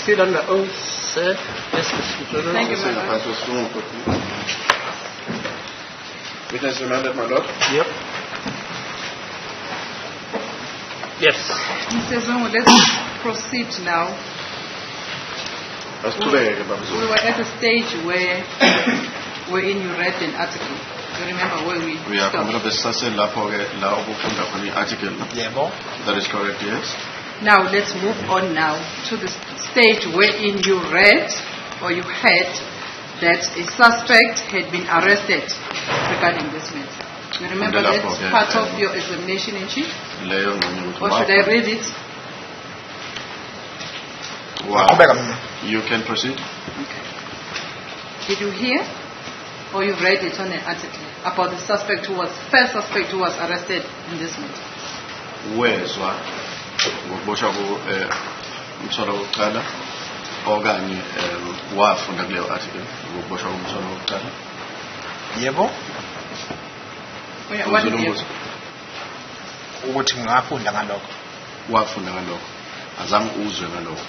Still on the oath, sir. Yes, Mr. General. Thank you very much. Witness remanded, my lord. Yep. Yes. Mr. Zongo, let's proceed now. That's today, We were at a stage wherein you read an article. You remember where we are stopped? That is correct, yes. Now let's move on now to the stage wherein you read or you heard that a suspect had been arrested regarding this matter. You remember that's part of your examination in chief? Or should I read it? Wow. You can proceed. Okay. Did you hear or you read it on an article about the first suspect who was arrested in this matter? Where's what? Umthwalo wokuqala okanye wafunda kuleyo article ukuboshwa umthwalo wokuqala? Yebo. What did you? Ukuthi ngafunda ngalokho. Wafunda ngalokho. Azange uzwe ngalokho.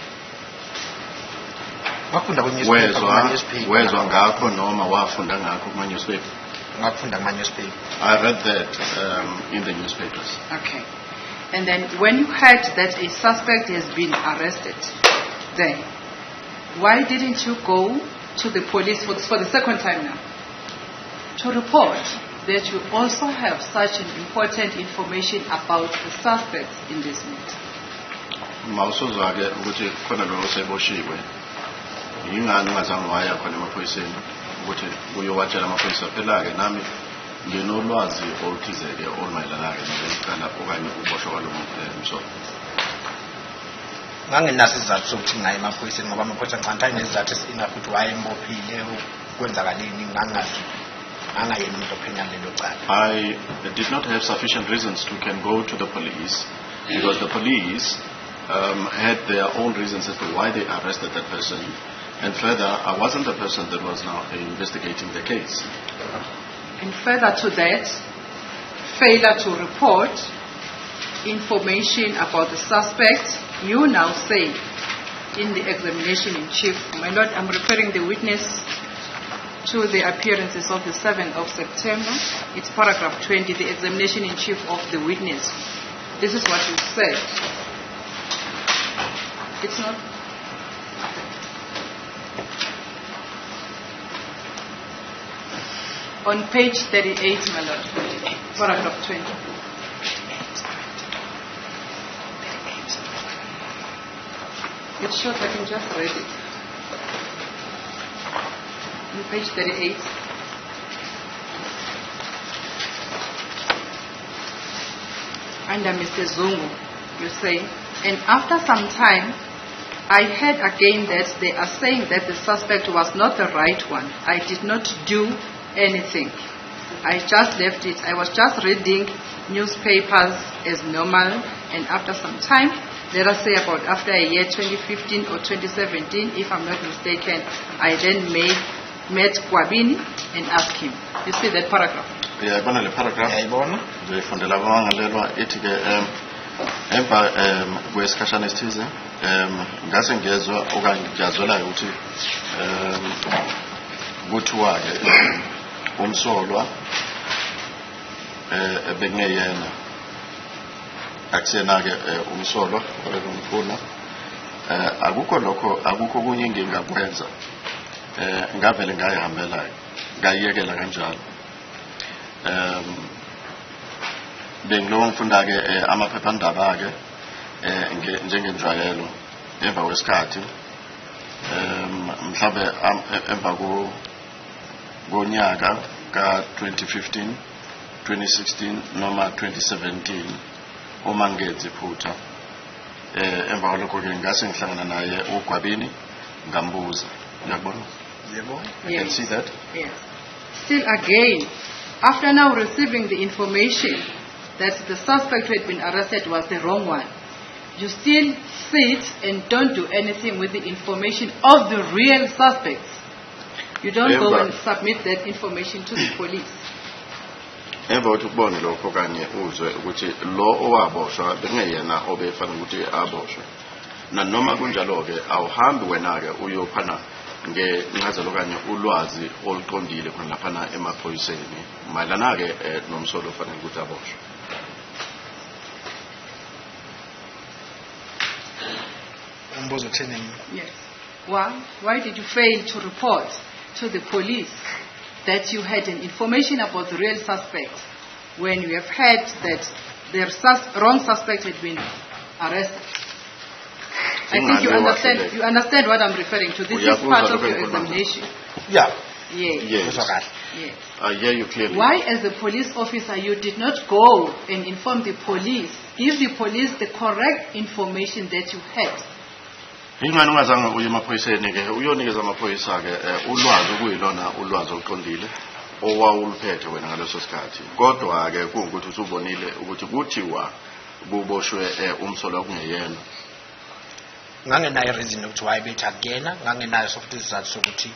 Wafunda ku-newspaper. Wezwa ngakho noma wafunda ngakho kuma-newspaper? Ngafunda kuma-newspaper. I read that in the newspapers. Okay. And then when you heard that a suspect has been arrested, then why didn't you go to the police for the second time now to report that you also have such an important information about the suspects in this matter? Mawusozwa-ke ukuthi khona lo oseboshiwe yingani ungazange waya khona emaphoyiseni ukuthi uyowatshela amaphoyisa phela-ke nami nginolwazi oluthize-ke olumayelana-ke nalelicala okanye ukuboshwa kwalo msolo. Ngangenaso isizathu sokuthi ngaye emaphoyiseni ngoba amaphoyisa ngicabanga ayinesizathu esina futhi wayembophile kwenzakaleni ngangayena umuntu ophenya lelo cala. I did not have sufficient reasons to can go to the police because the police had their own reasons as to why they arrested that person, and further I wasn't the person that was now investigating the case. And further to that, failure to report information about the suspect, you now say in the examination in chief, my lord, I'm referring the witness to the appearances of the 7th of September. It's paragraph 20, the examination in chief of the witness. This is what you said. It's not. On page 38, my lord, paragraph 20. It's short, I can just read it. On page 38. Under Mr. Zungu, you say, and after some time, I heard again that they are saying that the suspect was not the right one. I did not do anything. I just left it. I was just reading newspapers as normal, and after some time, let us say about after a year, 2015 or 2017, if I'm not mistaken, I then met Kwabini and asked him. You see that paragraph? Yeah, I the paragraph. The fundela wangalelwa ethi ke emva kwesikhatshana esithize ngase ngezwe okanye ngiyazwela ukuthi kuthiwa ke umsolwa bekungeyena akusena ke umsolwa olekufuna akukho lokho akukho kunye ngingakwenza ngavele ngayihambela ngayiyekela kanjalo bengilo ngifunda ke amaphephandaba ke njengenjwayelo emva kwesikhathi mhlawumbe emva ngonyaka ka 2015 2016 noma 2017 uma ngenze iphutha emva kwalokho ke ngase ngihlangana naye uGwabini ngambuza uyabona. Yebo. You can see that. Yes. Still again, after now receiving the information that the suspect who had been arrested was the wrong one, you still sit and don't do anything with the information of the real suspects. You don't go and submit that information to the police. Emva ukuthi ubone lokho kanye uzwe ukuthi lo owaboshwa bekungeyena obefanele ukuthi aboshwe nanoma kunjalo ke awuhambi wena ke uyophana ngengazelo kanye ulwazi oluqondile khona lapha emaphoyiseni mayelana ke nomsolo ofanele ukuthi aboshwe. Umbuzo uthini? Yes. Why did you fail to report to the police that you had an information about the real suspect when you have heard that the wrong suspect had been arrested? I think you understand what I'm referring to. This is part of your examination. Yeah. Yes. Yes. I hear you clearly. Why, as a police officer, you did not go and inform the police, give the police the correct information that you had? Ingani ungazange uye emaphoyiseni ke uyonikeza amaphoyisa ke ulwazi okuyilona ulwazi oluqondile owawuluphethe wena ngaleso sikhathi kodwa ke kungukuthi usubonile ukuthi kuthiwa kuboshwe umsolo okungeyena. Ngangenayo reason ukuthi wayebethi akuyena, ngangenayo sofuthi isizathu sokuthi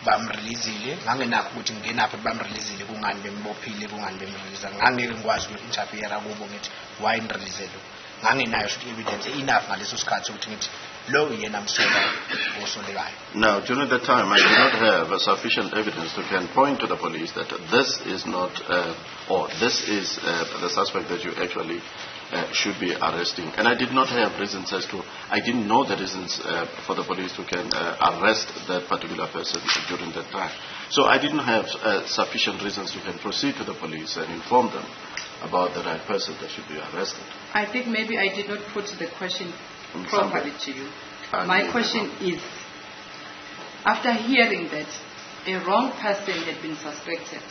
bamreleasile, ngangenakho ukuthi ngenaphi bamreleasile kungani bembophile kungani bemreleasa, ngangeke ngikwazi uku-interfere kubo ngithi why nirelease lo, ngangenayo futhi evidence enough ngaleso sikhathi ukuthi ngithi lo yena msola osolekayo. Now, during that time, I did not have sufficient evidence to can point to the police that this is not, or this is the suspect that you actually should be arresting. And I did not have reasons as to, I didn't know the reasons for the police to can arrest that particular person during that time. So I didn't have sufficient reasons to can proceed to the police and inform them about the right person that should be arrested. I think maybe I did not put the question properly to you. My question is, after hearing that a wrong person had been suspected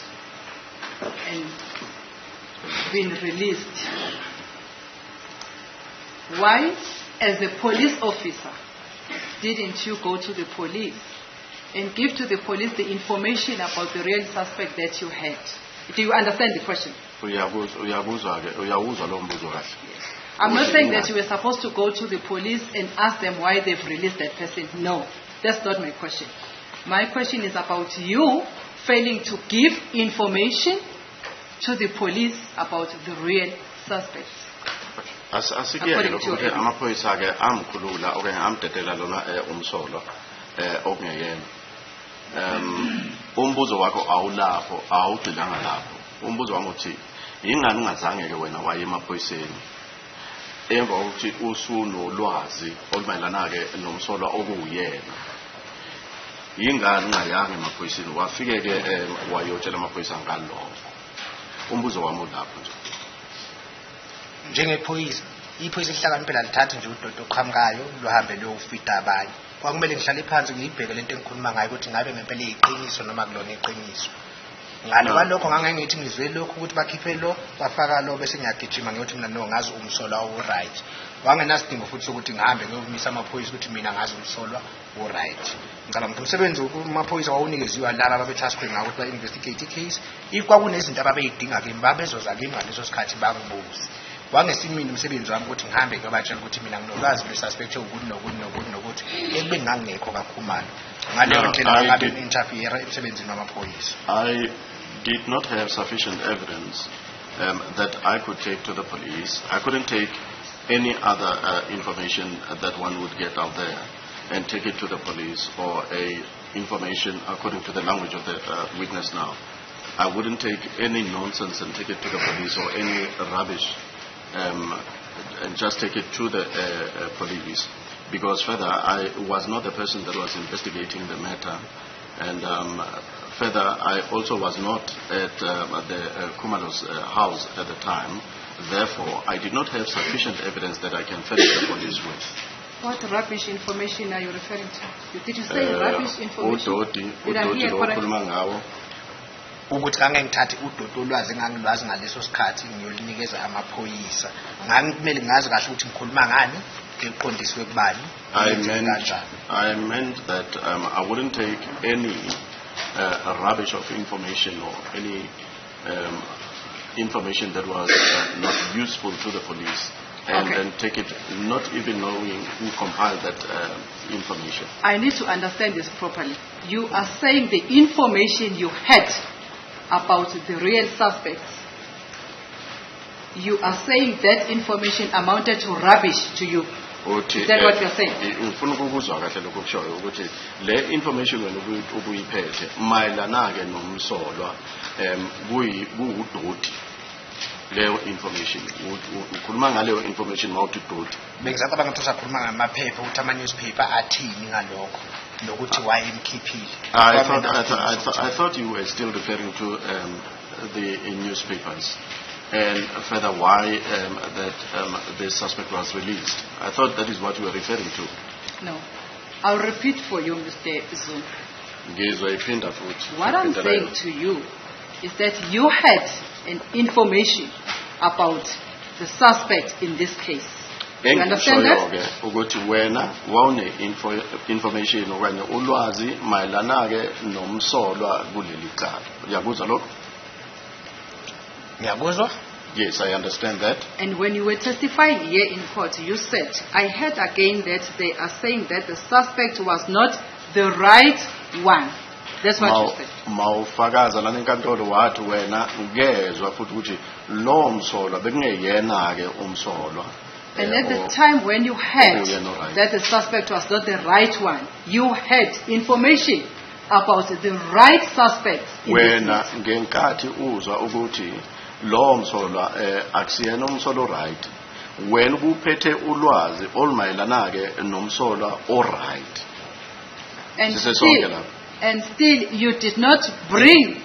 and been released, why, as a police officer, didn't you go to the police and give to the police the information about the real suspect that you had? Do you understand the question? I'm not saying that you were supposed to go to the police and ask them why they've released that person. No, that's not my question. My question is about you failing to give information to the police about the real suspect. According to your amaphoyisa ke amkhulula okanye amdedela lona umsolo okungeyena. Umbuzo wakho awulapho awugcinanga lapho. Umbuzo wami uthi ingani ungazange ke wena waye emaphoyiseni emva ukuthi usunolwazi olumayelana ke nomsolo okuyena. Ingani ungayanga emaphoyiseni wafike ke wayotshela amaphoyisa ngalokho. Umbuzo wami ulapho nje. Njengephoyisa iphoyisa lihlakaniphela lithathe nje udodo oqhamukayo luhambe luyofita abanye. Kwakumele ngihlale phansi ngiyibheke lento engikhuluma ngayo ukuthi ngabe ngempela iqiniso noma kulona iqiniso. Ngale kwalokho ngangengithi ngizwe lokho ukuthi bakhiphe lo bafaka lo bese ngiyagijima ngiyothi mina no ngazi umsolwa o right. Wangenasidingo futhi sokuthi ngihambe ngiyomisa amaphoyisa ukuthi mina ngazi umsolwa o right. Ngicabanga ukuthi umsebenzi kumaphoyisa wawunikeziwa laba ababetaskwe ngawo ukuthi ba-investigate i-case. If kwakunezinto ababeyidinga kimi babezoza kimi ngaleso sikhathi bangibuze. Wangesimini umsebenzi wami ukuthi ngihambe ngiyobatshela ukuthi mina nginolwazi lwe-suspect ukuthi nokuthi ekube ngangekho kakhumalo. Ngaleyo ndlela ngabe interfere emsebenzini wamaphoyisa. I did not have sufficient evidence that I could take to the police. I couldn't take any other information that one would get out there and take it to the police or information according to the language of the witness now. I wouldn't take any nonsense and take it to the police or any rubbish and just take it to the police, because further I was not the person that was investigating the matter, and further I also was not at the Kumalo's house at the time. Therefore, I did not have sufficient evidence that I can furnish the police with. What rubbish information are you referring to? Did you say rubbish information? Did I hear correctly? Ukuthi ngangengithathe udodo olwazi ngangilwazi ngaleso sikhathi ngiyolinikeza amaphoyisa. Ngangimele ngazi kahle ukuthi ngikhuluma ngani ngiqondiswe kubani. I meant that I wouldn't take any rubbish of information or any information that was not useful to the police and then take it not even knowing who compiled that information. I need to understand this properly. You are saying the information you had about the real suspects, you are saying that information amounted to rubbish to you, Is that what you're saying? Ngifuna ukuzwa kahle lokho kushoyo ukuthi le information wena ubuyiphethe mayelana ke nomsolwa kuyudoti leyo information ukhuluma ngaleyo information mawuthi udoti bengisacabanga ukuthi usakhuluma ngamaphepha ukuthi ama-newspaper athini ngalokho nokuthi wayemkhiphile. I thought you were still referring to the newspapers and further why the suspect was released. I thought that is what you were referring to. No. I'll repeat for you, Mr. Zungu. What I'm saying to you is that you had an information about the suspect in this case. You understand that? Ukuthi wena wawune information okanye ulwazi mayelana ke nomsolwa kuleli cala. Uyakuzwa lokho? Ngiyakuzwa? Yes, I understand that. And when you were testifying here in court, you said, I heard again that they are saying that the suspect was not the right one. That's what you said. Mawufakaza lana enkantolo wathi wena ngezwa futhi ukuthi lo msolwa bekungeyena ke umsolwa. And at the time when you heard that the suspect was not the right one, you had information about the right suspect. Wena ngenkathi uzwa ukuthi lo msolwa akusiyena umsolwa right, wena kuphethe ulwazi olumayelana ke nomsolwa right. And still you did not bring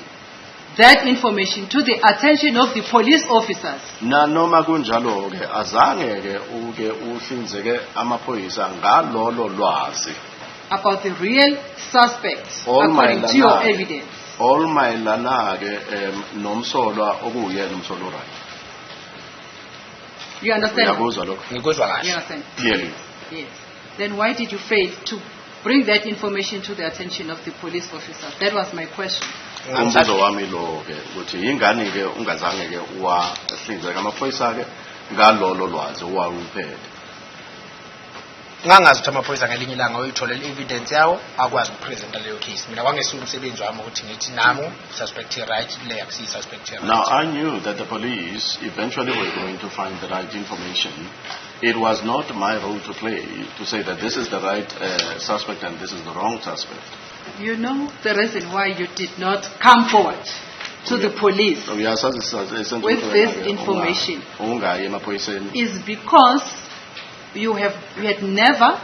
that information to the attention of the police officers. Na noma kunjalo ke azange ke uke uhlinzeke amaphoyisa ngalolo lwazi about the real suspect according to your evidence. All mayelana ke nomsolwa okuyena umsolwa right. You understand? Ngiyakuzwa lokho. Ngikuzwa kahle. You understand? Clearly. Yes. Then why did you fail to bring that information to the attention of the police officers? That was my question. Umbuzo wami lo ke ukuthi ingane ke ungazange ke wahlinzeka amaphoyisa ke ngalolo lwazi owawuphethe. Ngangazi ukuthi amaphoyisa ngelinye ilanga uyitholela evidence yawo akwazi ukupresenta leyo case. Mina kwangesuka umsebenzi wami ukuthi ngithi namu suspect right le akusi suspect right. Now I knew that the police eventually were going to find the right information. It was not my role to play to say that this is the right suspect and this is the wrong suspect. You know the reason why you did not come forward to the police with this information is because you had never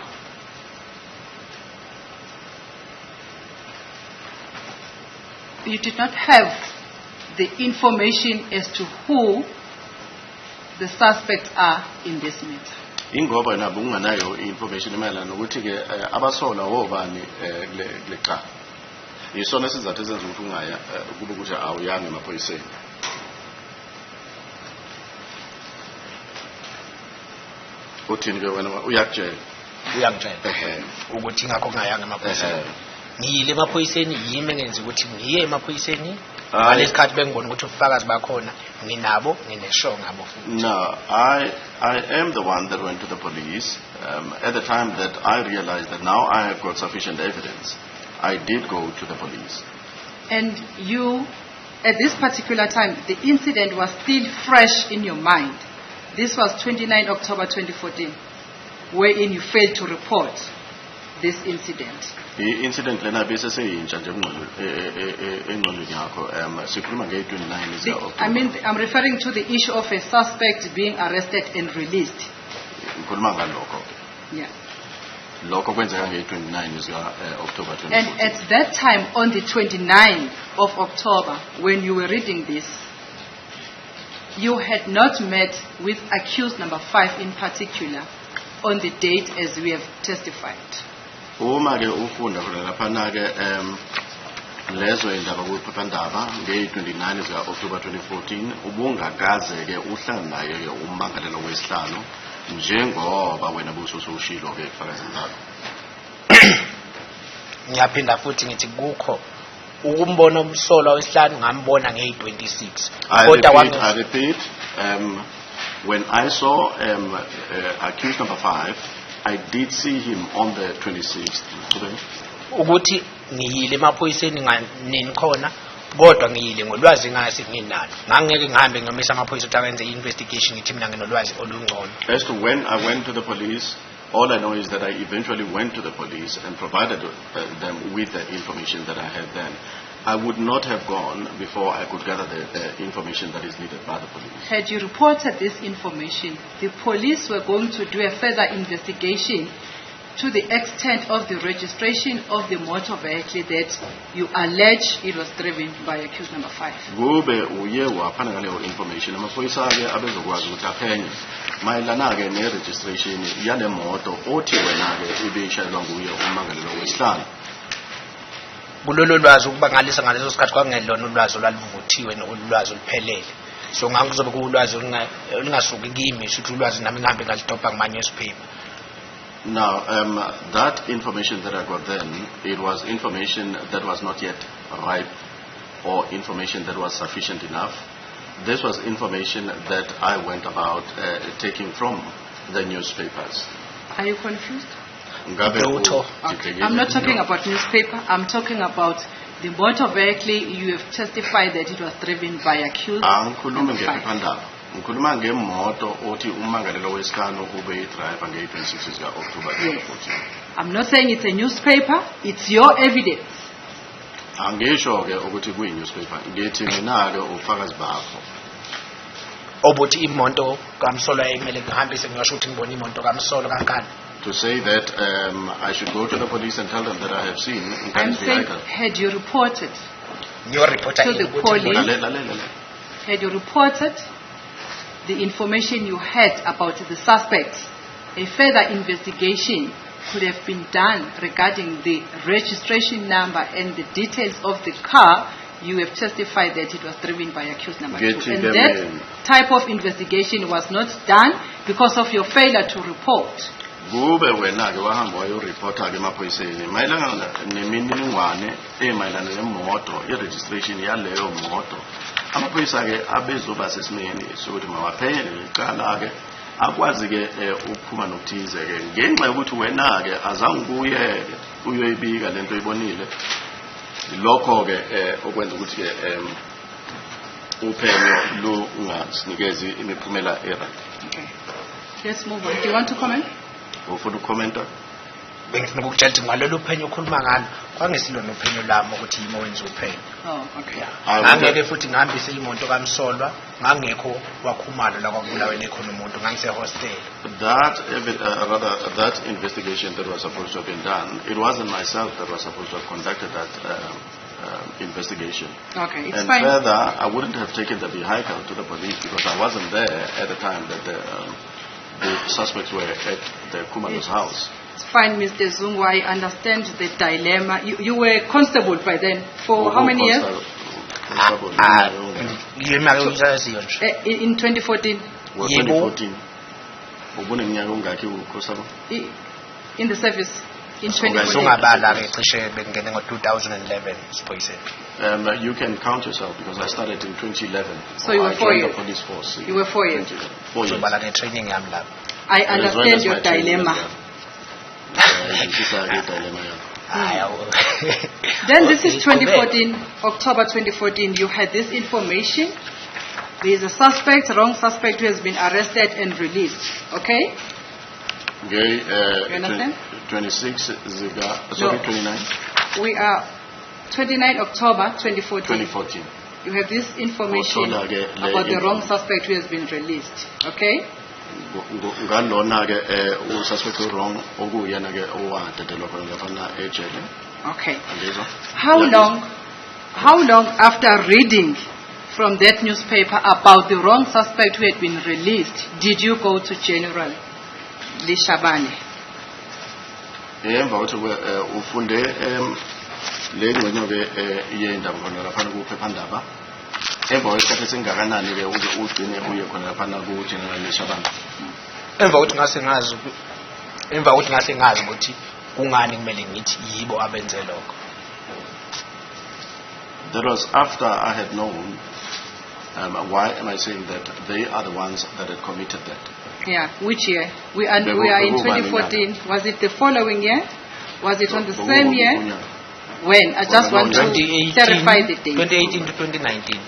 you did not have the information as to who the suspects are in this matter. Ingoba nabo unganayo information emayelana nokuthi ke abasola wobani leqa. Yisona sizathu ezenza ukuthi ungaya kube ukuthi awuyange emaphoyiseni. Uthini ke wena uyakutshela? Uyangitshela ukuthi ngakho ngayanga emaphoyiseni. Ngiyile emaphoyiseni yimi engenza ukuthi ngiye emaphoyiseni. Ngaleskhathi bengibona ukuthi ubufakazi bakhona nginabo ngineshow ngabo futhi. No, I am the one that went to the police at the time that I realized that now I have got sufficient evidence. I did go to the police. And you, at this particular time, the incident was still fresh in your mind. This was 29 October 2014, wherein you failed to report this incident. The incident lena bese seyintsha nje engqondweni yakho sikhuluma nge-29 October. I mean, I'm referring to the issue of a suspect being arrested and released. Ngikhuluma ngalokho. Yeah. Lokho kwenzeka nge-29 October 2014. And at that time, on the 29th of October, when you were reading this, you had not met with accused number 5 in particular on the date as we have testified. Uma ke ufunda khona lapha ke lezo indaba kuphephandaba nge-29 October 2014 ubungakaze ke uhlala naye ke ummangalelo wesihlanu njengoba wena busushilo ke kufakazi ngalo. Ngiyaphinda futhi ngithi kukho ukumbona umsolwa wesihlanu ngambona nge-26. I repeat, when I saw accused number 5, I did see him on the 26th. Ukuthi ngiyile emaphoyiseni nganini khona kodwa ngiyile ngolwazi ngase nginalo. Ngangeke ngihambe ngomisa amaphoyisa ukuthi ayenze investigation ngithi mina nginolwazi olungcono. As to when I went to the police, All I know is that I eventually went to the police and provided them with the information that I had then. I would not have gone before I could gather the information that is needed by the police. Had you reported this information, the police were going to do a further investigation to the extent of the registration of the motor vehicle that you allege it was driven by accused number 5. Kube uye waphana ngaleyo information amaphoyisa ake abezokwazi ukuthi aphenye mayelana ke ne-registration yale moto othi wena ke ibishayelwa nguye ummangalelo wesihlanu. Kulolu lwazi ukuba ngaleso sikhathi kwakungelona ulwazi olwaluvuthiwe nolwazi oluphelele. So ngikuzobe kulwazi olungasuki kimi ukuthi ulwazi nami ngihambe ngalidobha ngamanye newspaper. Now, that information that I got then, it was information that was not yet ripe or information that was sufficient enough. This was information that I went about taking from the newspapers. Are you confused? Okay. I'm not talking about newspaper. I'm talking about the motor vehicle. You have testified that it was driven by accused. Ngikhuluma ngemoto othi ummangalelo wesihlanu ube idriver nge-26 ka-October 2014. I'm not saying it's a newspaper. It's your evidence. Angisho ke ukuthi kuyi-newspaper. Ngithi mina ke ufakazi bakho. Obuthi imonto kaMsolo ayimele ngihambise ngiyasho ukuthi ngibona imonto kaMsolo kankani. To say that I should go to the police and tell them that I have seen. I'm saying, had you reported Your reporter to the police, had you reported the information you had about the suspects, a further investigation could have been done regarding the registration number and the details of the car. You have testified that it was driven by accused number 2. And that type of investigation was not done because of your failure to report. Kube wena ke wahamba wayoreporta ke emaphoyiseni mayelana nemininingwane emayelana nemoto i-registration yaleyo moto. Amaphoyisa ke abezoba sesimeni sokuthi mawaphenye lecala ke akwazi ke ukuphuma nokuthize ke ngenxa yokuthi wena ke azange kuye uyoyibika lento oyibonile. Lokho ke okwenza ukuthi ke uphenyo lungasinikezi imiphumela right. Okay. Let's move on. Do you want to comment? Ufuna ukomenta? Bengifuna ukutshela ukuthi ngalolu uphenyo okhuluma ngalo kwangesilona uphenyo lami ukuthi yimo wenza uphenyo. Oh, okay. Ngangeke futhi ngihambise imonto kaMsolwa ngangekho wakhumalo la kwakubulaweni ekhona umuntu ngangise hostel. That investigation that was supposed to have been done, it wasn't myself that was supposed to have conducted that investigation. Okay, it's and fine. Further, I wouldn't have taken the vehicle to the police because I wasn't there at the time that the suspects were at the commander's house. It's fine, Mr. Zungu. I understand the dilemma. You were constable by then for how many years? In 2014. 2014. In the service. In 2014. You can count yourself because I started in 2011. So you were 4 years. The police force. You were 4 years. 4 years. I understand your dilemma. Then this is 2014, October 2014. You had this information. There is a suspect, wrong suspect, who has been arrested and released. Okay? You understand? 26, No. 29? We are 29 October 2014. 2014. You have this information about the wrong suspect who has been released. Okay? Okay. How long after reading from that newspaper about the wrong suspect who had been released did you go to General Shabani? Emva ukuthi ngase ngazi ukuthi kungani kumele ngithi yibo abenze lokho. That was after I had known. Why am I saying that they are the ones that had committed that? Yeah, which year? We are in 2014. Was it the following year? Was it on the same year? When? I just want to clarify the date. 2018 to 2019.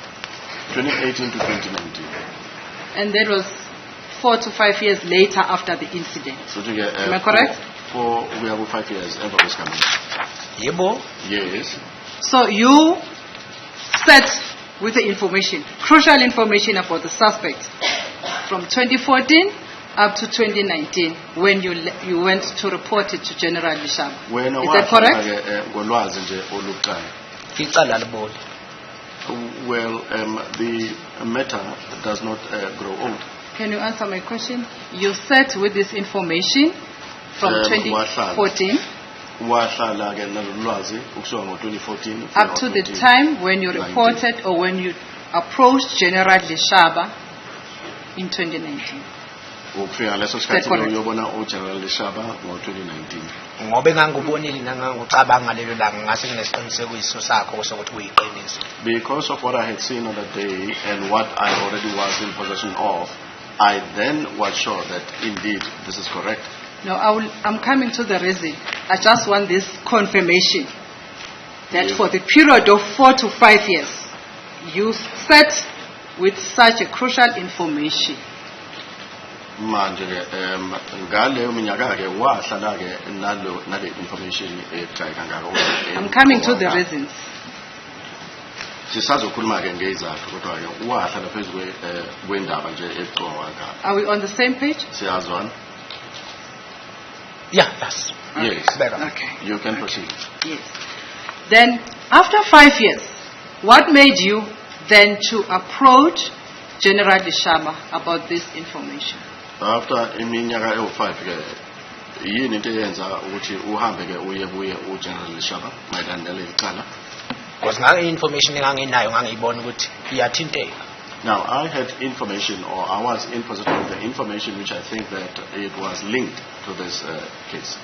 2018 to 2019. And that was 4 to 5 years later after the incident. Am I correct? We have 5 years ever was coming. Yebo. Yes. So you sat with the information, crucial information about the suspect from 2014 up to 2019 when you went to report it to General Lishaba. Is that correct? Well, the matter does not grow old. Can you answer my question? You sat with this information from 2014 up to the time when you reported or when you approached General Lishaba in 2019. Because of what I had seen on the day and what I already was in possession of, I then was sure that indeed this is correct. No, I'm coming to the reason. I just want this confirmation that for the period of 4 to 5 years, you sat with such a crucial information. I'm coming to the reasons. Are we on the same page? Yeah, yes. Yes. Okay. You can proceed. Yes. Then, after 5 years, what made you then to approach General Lishaba about this information? After iminyaka ewu-5 ke yini into eyenza ukuthi uhambe ke uye General Lishaba mayelana naleli cala? Because ngange information enganginayo ngangiyibona ukuthi iyathinteka. Now I had information, or I was in possession of the information which I think that it was linked to this case.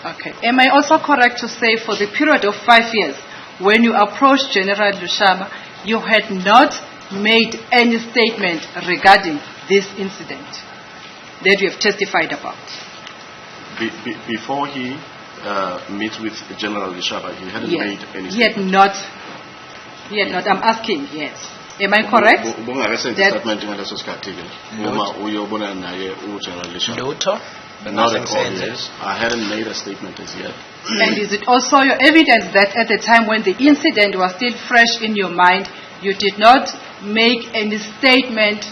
Okay. Am I also correct to say for the period of 5 years when you approached General Lishaba, you had not made any statement regarding this incident that you have testified about? Before he meets with General Lishaba, he hadn't made any statement. He had not. I'm asking, yes. Am I correct? Not at all, yes. I hadn't made a statement as yet. And is it also your evidence that at the time when the incident was still fresh in your mind, you did not make any statement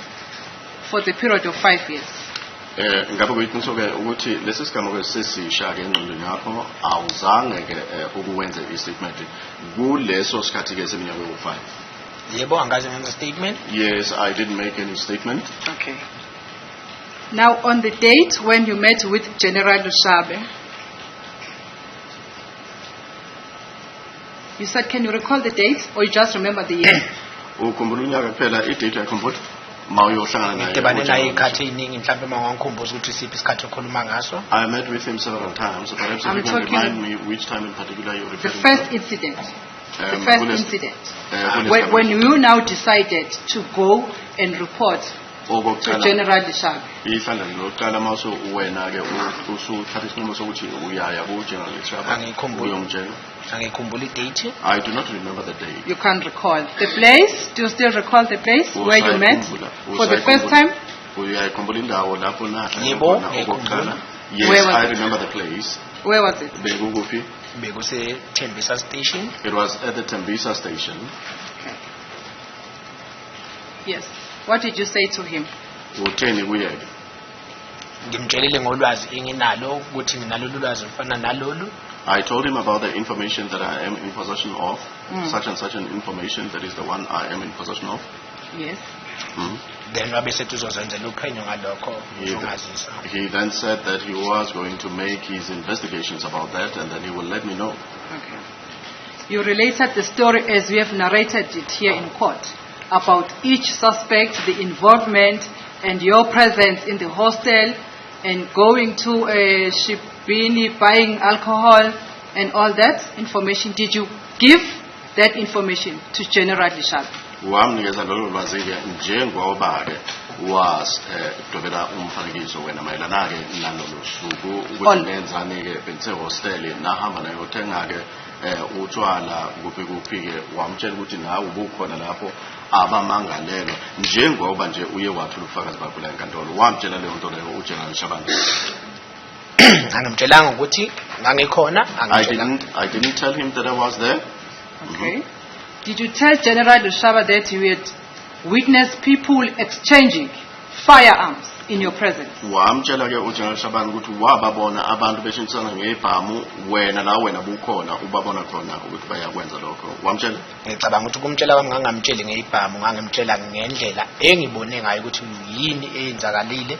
for the period of 5 years? Ngabe kuyiqiniso-ke ukuthi lesi sigameko sesisha ke engqondweni yakho awuzange-ke ukuwenza i-statement kuleso sikhathi-ke seminyaka ewu-5. Yebo, angaze ngenza statement? Yes, I didn't make any statement. Okay. Now, on the date when you met with General Lishaba, you said, can you recall the date, or you just remember the year? Ukhumbula unyaka kuphela, i-date yakhumbula. I met with him several times, so perhaps if you can remind me which time in particular you referred to. The first incident. The first incident. When you now decided to go and report to General Lishaba. I do not remember the date. You can't recall. The place? Do you still recall the place where you met for the first time? Yes, I remember the place. Where was it? It was at the Tembisa station. Okay. Yes. What did you say to him? I told him about the information that I am in possession of, such and such an information, that is the one I am in possession of. Yes. He then said that he was going to make his investigations about that and then he will let me know. Okay. You related the story as we have narrated it here in court about each suspect, the involvement and your presence in the hostel and going to Shibini, buying alcohol and all that information. Did you give that information to General Lishaba? Wamnikeza lolo lwazi-ke njengoba-ke wasdobela umfanekiso wena mayelana-ke nalolo suku ukuthi nenzani-ke benise hostele nahamba nayothenga-ke utshwala kuphi ke wamtshela ukuthi nawe ubukhona lapho abamangalelwa njengoba nje uye wathula ubufakazi bakho la enkantolo wamtshela leyo nto leyo uGeneral Shabani. Angimtshelanga ukuthi ngangikhona I didn't tell him that I was there. Okay. Did you tell General Liyaqhuba that you had witnessed people exchanging firearms in your presence? Wamtshela ke uGeneral Shabani ukuthi wababona abantu beshintsana ngebhamu wena bukhona ubabona khona ukuthi bayakwenza lokho wamtshela. Ngicabanga ukuthi kumtshela kwami ngangamtsheli ngebhamu ngangimtshela ngendlela engibone ngayo ukuthi yini eyenzakalile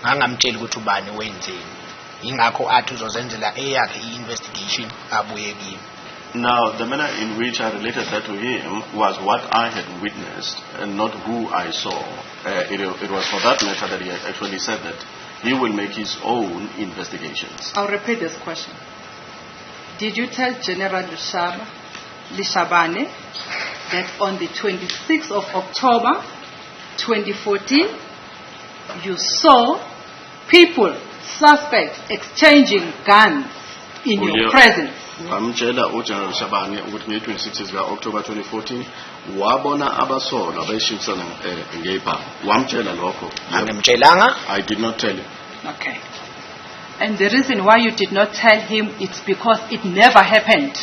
ngangamtsheli ukuthi ubani wenzeni ingakho athi uzozenzela eyakhe i-investigation abuye kimi. Now, the manner in which I related that to him was what I had witnessed and not who I saw. It was for that matter that he had actually said that he will make his own investigations. I'll repeat this question. Did you tell General Shabani that on the 26th of October 2014 you saw people, suspects, exchanging guns in your presence? Wamtshela uGeneral Shabani ukuthi nge-26 ka-October 2014 wabona abasolwa beshintsana ngebhamu wamtshela lokho. Angimtshelanga. I did not tell him. Okay. And the reason why you did not tell him, it's because it never happened.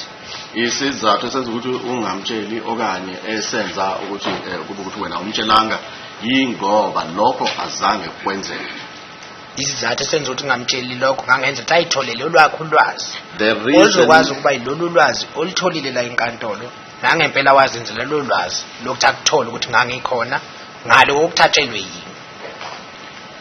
Isizathu esenza ukuthi ungamtsheli okanye esenza ukuthi kube ukuthi wena umtshelanga yingoba lokho azange kwenzeke. Isizathu esenza ukuthi ngamtsheli lokho ngangenza ukuthi ayitholele olwakho ulwazi. The reason ozokwazi ukuba yilolu lwazi olitholile la enkantolo nangempela wazenzela lo lwazi lokuthi akuthola ukuthi ngangikhona ngalo ukuthatshelwe yini.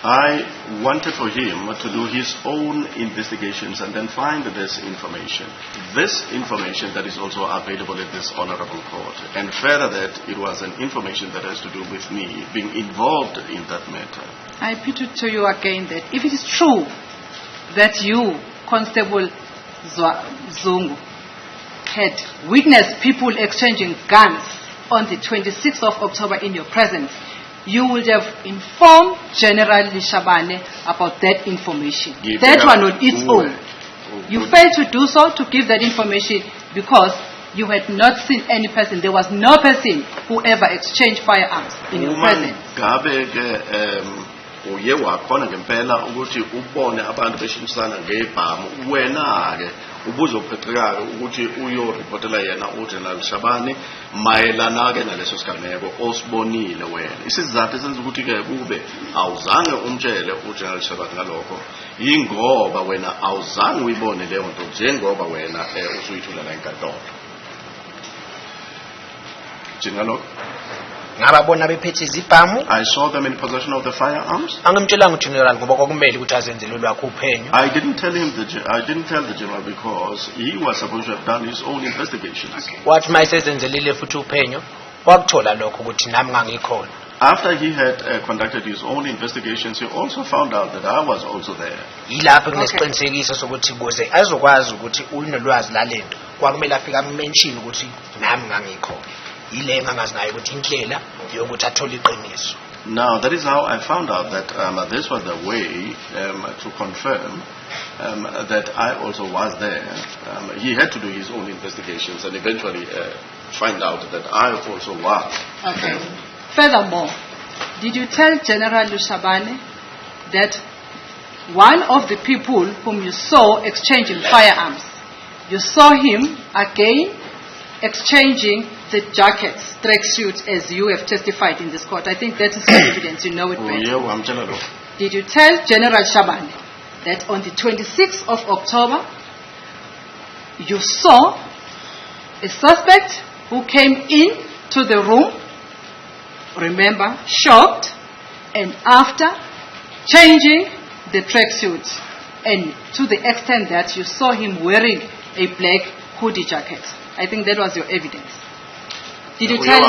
I wanted for him to do his own investigations and then find this information. This information that is also available at this honorable court. And further that it was an information that has to do with me being involved in that matter. I put it to you again that if it is true that you, Constable Zungu, had witnessed people exchanging guns on the 26th of October in your presence, you would have informed General Shabani about that information. That one on its own. You failed to do so, to give that information, because you had not seen any person. There was no person who ever exchanged firearms in your presence. Uye wakhona ngempela ukuthi ubone abantu beshintsana ngebhamu wena ke ubuzopheqeka ukuthi uyorepotela yena uGeneral Shabani mayelana ke naleso sigameko osibonile wena. Isizathu esenza ukuthi ke kube awuzange umtshele uGeneral Shabani ngalokho yingoba wena awuzange uyibone leyo nto njengoba wena usuyithula la enkantolo. General, ngababona bephethe izibhamu. I saw them in possession of the firearms. Angimtshelanga uGeneral ngoba kwakumele ukuthi azenzele olwakhe uphenyo. I didn't tell the general because he was supposed to have done his own investigations. Wathi mayisezenzelile futhi uphenyo wakuthola lokho ukuthi nami ngangikhona. After he had conducted his own investigations, he also found out that I was also there. Yilapho kunesiqinisekiso sokuthi kuze azokwazi ukuthi unolwazi lalento kwakumele afike amention ukuthi nami ngangikhona. Now that is how I found out that this was the way to confirm that I also was there. He had to do his own investigations and eventually find out that I also was. Okay. Furthermore, did you tell General Shabani that one of the people whom you saw exchanging firearms, you saw him again exchanging the jackets, tracksuits, as you have testified in this court? I think that is evidence, you know it better. Did you tell General Shabani that on the 26th of October you saw a suspect who came in to the room, remember, shocked, and after changing the tracksuits, and to the extent that you saw him wearing a black hoodie jacket? I think that was your evidence. Did you tell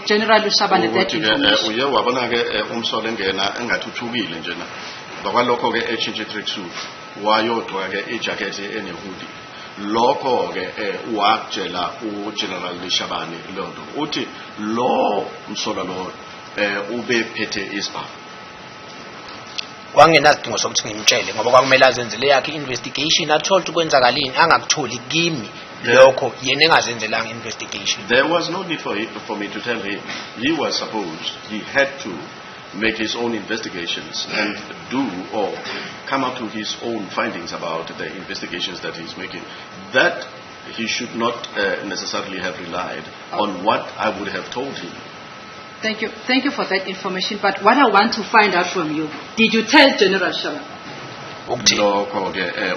General Shabani that information? Uye wabona ke umsole ngena engathuthukile njena. Bakwalokho ke echange tracksuit wayodwa ke ijacket enehoodie. Lokho ke wakutshela uGeneral Shabani lonto. Uthi lo msolo lo ubephethe isibhamu. Wangenasidingo sokuthi ngimtshele ngoba kwakumele azenzele yakhe investigation athola ukwenzakalini angakutholi kimi lokho yena engazenzelanga investigation. There was no need for me to tell him. He was supposed, he had to make his own investigations and do or come up to his own findings about the investigations that he's making. That he should not necessarily have relied on what I would have told him. Thank you for that information. But what I want to find out from you, did you tell General Shabani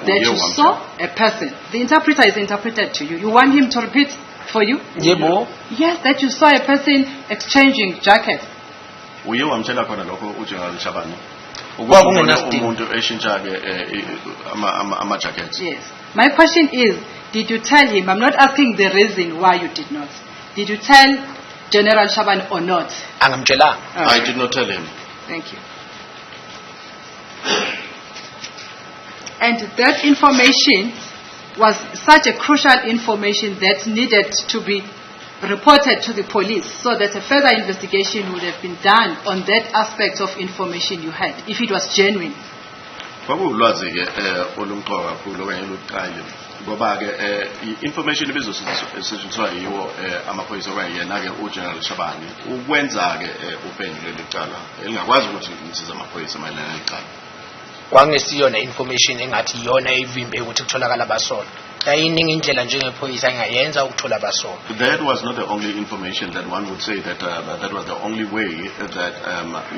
that you saw a person? The interpreter is interpreted to you. You want him to repeat for you? Yes, that you saw a person exchanging jackets. Yes. My question is, did you tell him? I'm not asking the reason why you did not. Did you tell General Shabani or not? I did not tell him. Thank you. And that information was such a crucial information that needed to be reported to the police so that a further investigation would have been done on that aspect of information you had, if it was genuine. Information ebizosetshenziswa yiwo amaphoyisa okuyena-ke uGeneral Shabani ukwenza-ke uphenyo leli cala elingakwazi ukuthi ngisize amaphoyisa mayelana necala. Kwangesiyona information engathi iyona evimbe ukuthi kutholakala abasolwa. Ayiningi indlela njengephoyisa engayenza ukuthola abasolwa. That was not the only information that one would say that that was the only way that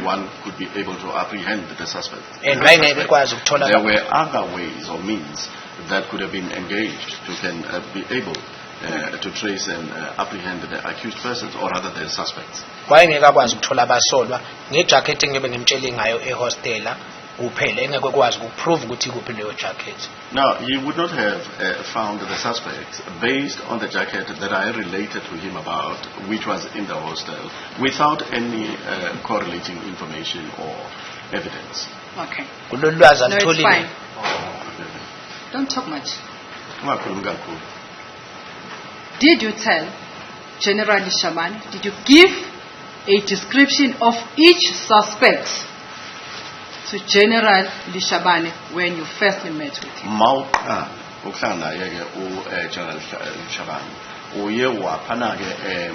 one could be able to apprehend the suspect. And wayengeke kwazi ukuthola. There were other ways or means that could have been engaged to can be able to trace and apprehend the accused persons or rather the suspects. Wayengeke akwazi ukuthola abasolwa ngejacket engebe ngimtshele ngayo ehostela uphele engeke kwazi ukuprove ukuthi kuphi leyo jacket. Now he would not have found the suspects based on the jacket that I related to him about, which was in the hostel, without any correlating information or evidence. Okay. No, it's fine. Don't talk much. Did you tell General Shabani, did you give a description of each suspect to General Shabani when you first met with him? General Shabani uye waphana-ke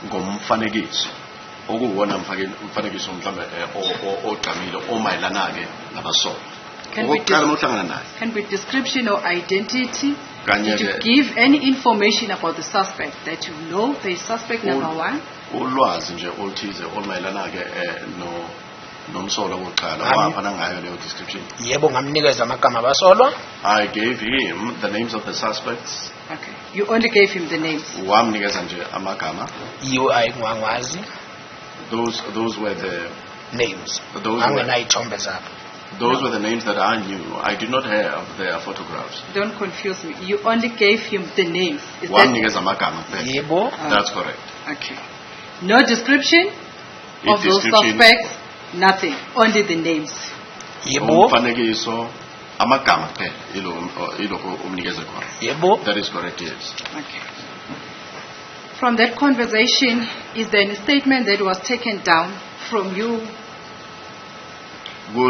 ngomfanekiso okuwona umfanekiso mhlambe ogqamile omayelana-ke nabasolwa. Can be description or identity? Did you give any information about the suspect that you know the suspect number one? Ulwazi nje oluthize olumayelana-ke nomsolwa wokuqala waphana ngayo leyo description. Yebo ngamnikeza amagama abasolwa. I gave him the names of the suspects. Okay. You only gave him the names. Wamnikeza nje amagama. Those were the names. Those were the names that I knew. I did not have their photographs. Don't confuse me. You only gave him the names. Is That's correct. Okay. No description of those suspects. Nothing. Only the names. That is correct, yes. Okay. From that conversation, is there any statement that was taken down from you? Who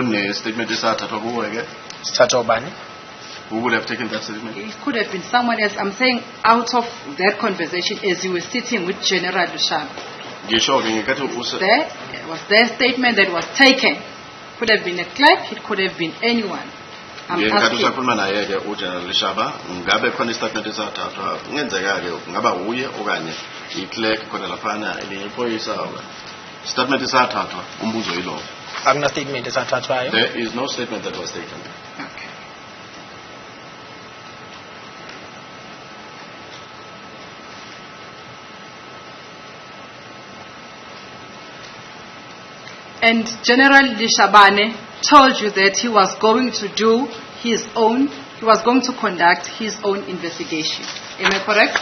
would have taken that statement? It could have been someone else. I'm saying out of that conversation as you were sitting with General Shabani. Was there a statement that was taken? Could have been a clerk, it could have been anyone. I'm asking. There is no statement that was taken. Okay. And General Shabani told you that he was going to do his own, he was going to conduct his own investigation. Am I correct?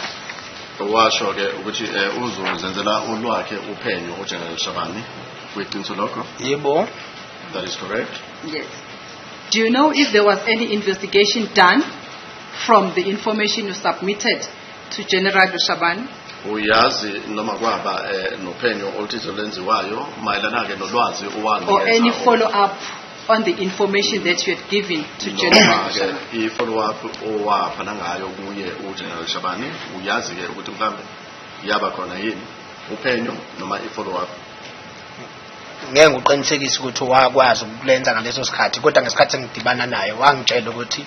That is correct. Yes. Do you know if there was any investigation done from the information you submitted to General Shabani? Or any follow-up on the information that you had given to General Shabani? I-follow up owafana ngayo kuye uGeneral Shabani uyazi ke ukuthi mhlambe yaba khona yini uphenyo noma i-follow up? Ngeke ngiqinisekise ukuthi wakwazi ukulenza ngaleso sikhathi kodwa ngesikhathi engidibana naye wangitshela ukuthi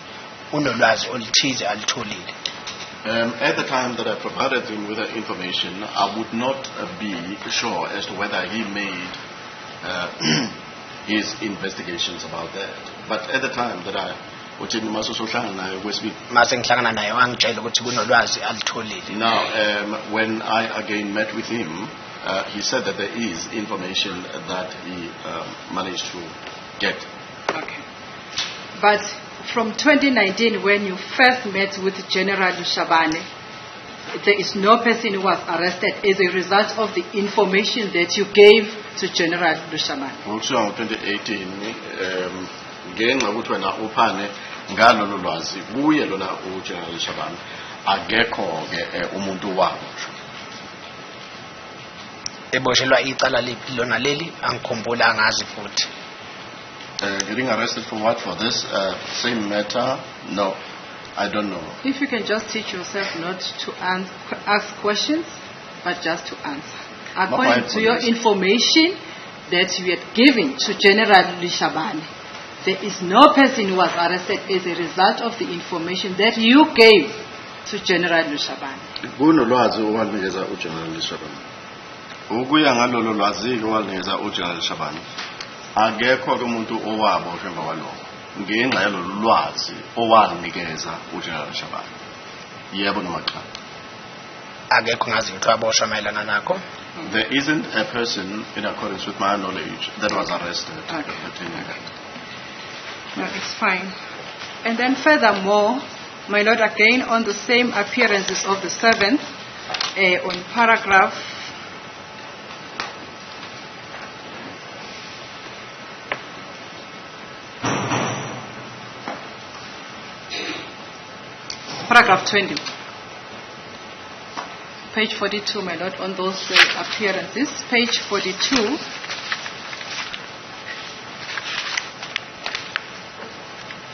unolwazi oluthize alitholile. At the time that I provided him with the information, I would not be sure as to whether he made his investigations about that. But at the time that I now, when I again met with him, he said that there is information that he managed to get. Okay. But from 2019, when you first met with General Shabani, there is no person who was arrested as a result of the information that you gave to General Shabani. Also, 2018, ngenxa ukuthi wena uphane ngalolu lwazi kuye lona uGeneral Shabani akekho ke umuntu wabo eboshelwa icala liphi lona leli angikhumbula angazi futhi. Getting arrested for what? For this same matter? No, I don't know. If you can just teach yourself not to ask questions, but just to answer. According to your information that you had given to General Shabani, there is no person who was arrested as a result of the information that you gave to General Shabani. Kunolwazi owanikeza uGeneral Shabani. Ukuya ngalolo lwazi owanikeza uGeneral Shabani. Akekho ke umuntu owabo emva kwalokho ngenxa yalolu lwazi owanikeza uGeneral Shabani. Yebo noma cha? Akekho ngazi ukuthi waboshwa mayelana nakho. There isn't a person in accordance with my knowledge that was arrested. Okay. No, it's fine. And then furthermore, my Lord, again on the same appearances of the 7th, on paragraph Paragraph 20, page 42, my Lord, on those appearances, page 42.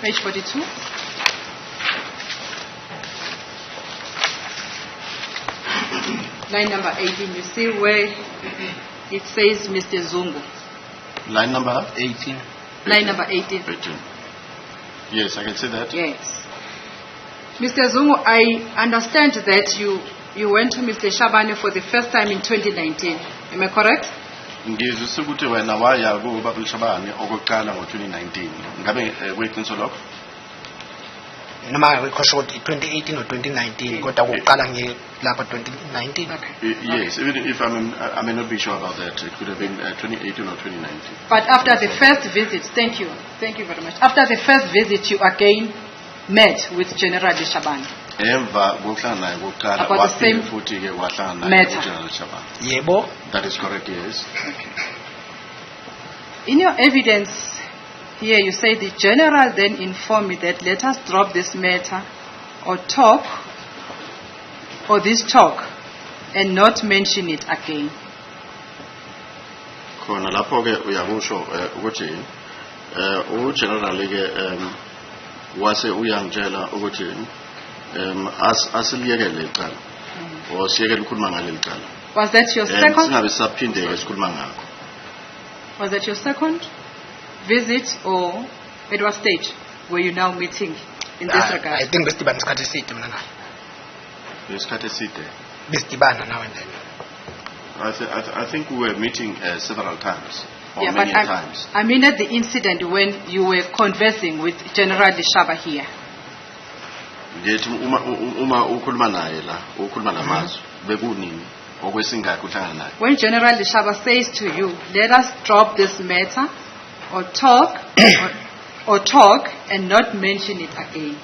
Page 42. Line number 18, you see where it says Mr. Zungu. Line number 18. Line number 18. 18. Yes, I can see that. Yes. Mr. Zungu, I understand that you went to Mr. Shabani for the first time in 2019. Am I correct? Ngizwe ukuthi wena waya kuba kuShabani okokuqala ngo2019. Ngabe kweqiniso lokho? Noma rekhosha ukuthi 2018 or 2019 kodwa kuqala lapha 2019. Okay. Yes, even if I may not be sure about that, it could have been 2018 or 2019. But after the first visit, thank you very much. After the first visit, you again met with General Shabani. About the same matter. Yebo. That is correct, yes. Okay. In your evidence here, you say the general then informed me that let us drop this matter or this talk and not mention it again. Khona lapho ke uyakusho ukuthi uGeneral ke wase uyangitshela ukuthi asiliyekele icala or siyekele ukukhuluma ngaleli cala. Was that your second? Singabe sisaphinde esikhuluma ngakho. Was that your second visit or at what stage were you now meeting in this regard? I think besidibana isikhathi eside mina naye. Isikhathi eside. Besidibana now and then. I think we were meeting several times. Or yeah, many but times. I mean at the incident when you were conversing with General Shaba here. Ngithi uma ukhuluma naye la ukhuluma namazwi bekunini okwesingakho uhlangana naye. When General Shaba says to you, let us drop this matter or talk and not mention it again.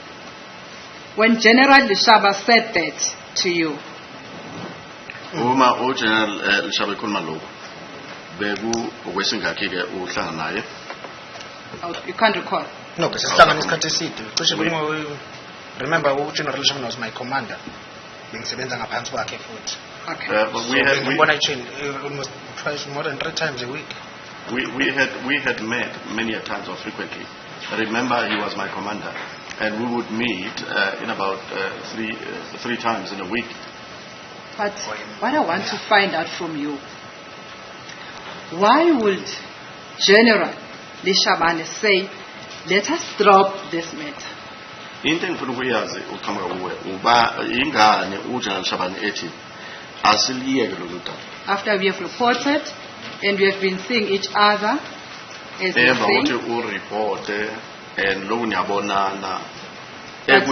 When General Shaba said that to you. Uma uGeneral Shaba ekhuluma lokho beku okwesingakho ke uhlangana naye. You can't recall. No, because sihlangana isikhathi eside. Remember, General Shabani was my commander. Bengisebenza ngaphansi kwakhe futhi. Okay. But we had almost twice, more than 3 times a week. we had met many a times or frequently. Remember, he was my commander, and we would meet in about three times in a week. But what I want to find out from you, why would General Shabani say, let us drop this matter? Into engifuna ukuyazi uqhamuka kuwe uba ingane uGeneral Shabani ethi asiliyeke lolu daba. After we have reported and we have been seeing each other as we emva say, ukuthi ureporte and loku niyabonana but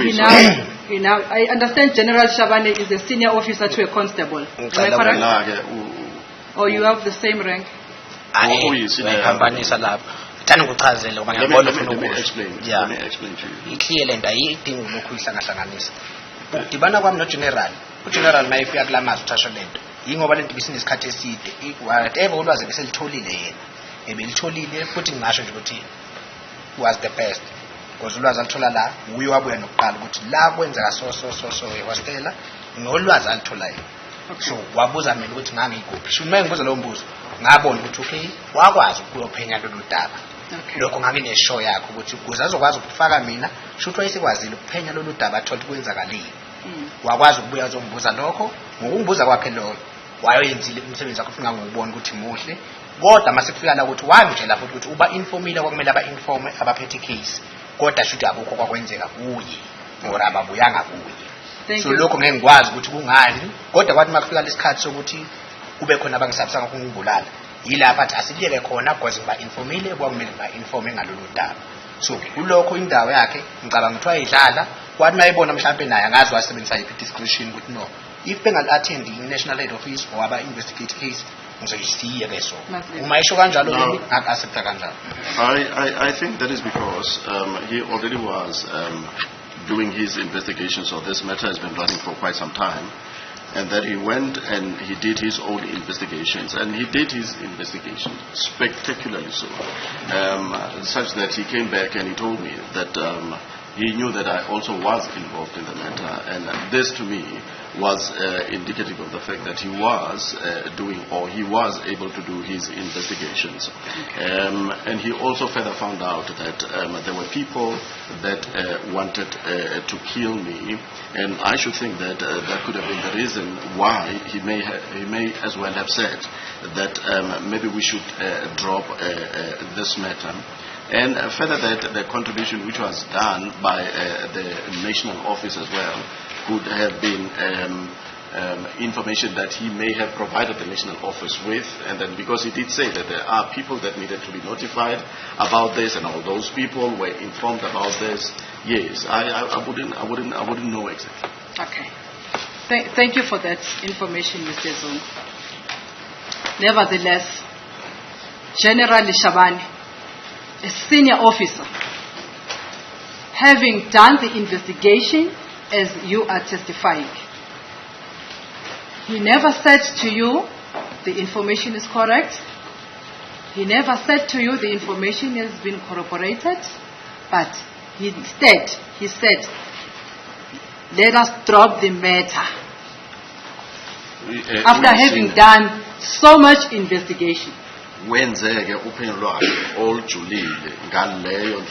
he now, I understand General Shabani is a senior officer to a constable. Am I correct? Or you have the same rank? Let me explain. Yeah. Let me explain to you. Iclear lento ayidingi ukuhlangahlanganisa. Dibana kwami noGeneral. uGeneral mayifika kulamazi uthasha lento. Yingoba lento bisinesikhathi eside. Whatever ulwazi beselitholile yena. Ebelitholile futhi ngisho nje ukuthi was the best. Because ulwazi alithola la uye wabuya nokuqala ukuthi la kwenzeka so wastela nolwazi alithola yena. So wabuza mina ukuthi ngangikuphi. Shuma ngibuza lo mbuzo. Ngabona ukuthi okay wakwazi ukuyophenya lolu daba. Lokho ngakine show yakho ukuthi ukuze azokwazi ukufaka mina shothi wayesekwazile ukuphenya lolu daba athola ukwenzakalile. Wakwazi ukubuya uzongibuza lokho ngokungibuza kwakhe lo wayoyenzile umsebenzi wakhe ufuna ngokubona ukuthi muhle kodwa mase kufika la ukuthi wamtshela futhi ukuthi uba informile kwakumele aba informe abaphethe case kodwa shothi akukho kwakwenzeka kuye ngora ababuyanga kuye. So lokho ngeke ngikwazi ukuthi kungani kodwa kwathi makufika lesikhathi sokuthi kube khona abangisabisanga ukungibulala yilapha athi asiliyeke khona because ngiba informile kwakumele ngiba informe ngalolu daba. So kulokho indawo yakhe ngicabanga ukuthi wayidlala kwathi mayibona mhlawumbe naye angazi wasebenzisa iphi discretion ukuthi no if bengal attend national head office or aba investigate case ngizoyisiya ke so uma isho kanjalo yini accept kanjalo. I think that is because he already was doing his investigations, so this matter has been running for quite some time. And that he went and he did his own investigations, and he did his investigations spectacularly so, such that he came back and he told me that he knew that I also was involved in the matter, and this to me was indicative of the fact that he was doing, or he was able to do his investigations. And he also further found out that there were people that wanted to kill me, and I should think that that could have been the reason why he may as well have said that maybe we should drop this matter. And further that the contribution which was done by the national office as well could have been information that he may have provided the national office with, and then because he did say that there are people that needed to be notified about this, and all those people were informed about this. Yes, I wouldn't know exactly. Okay. Thank you for that information, Mr. Zung. Nevertheless, General Shabani, a senior officer, having done the investigation as you are testifying, he never said to you the information is correct. He never said to you the information has been corroborated, but instead he said, let us drop the matter. After having done so much investigation. Wenzeke uphenyo lwakhe olujulile ngaleyo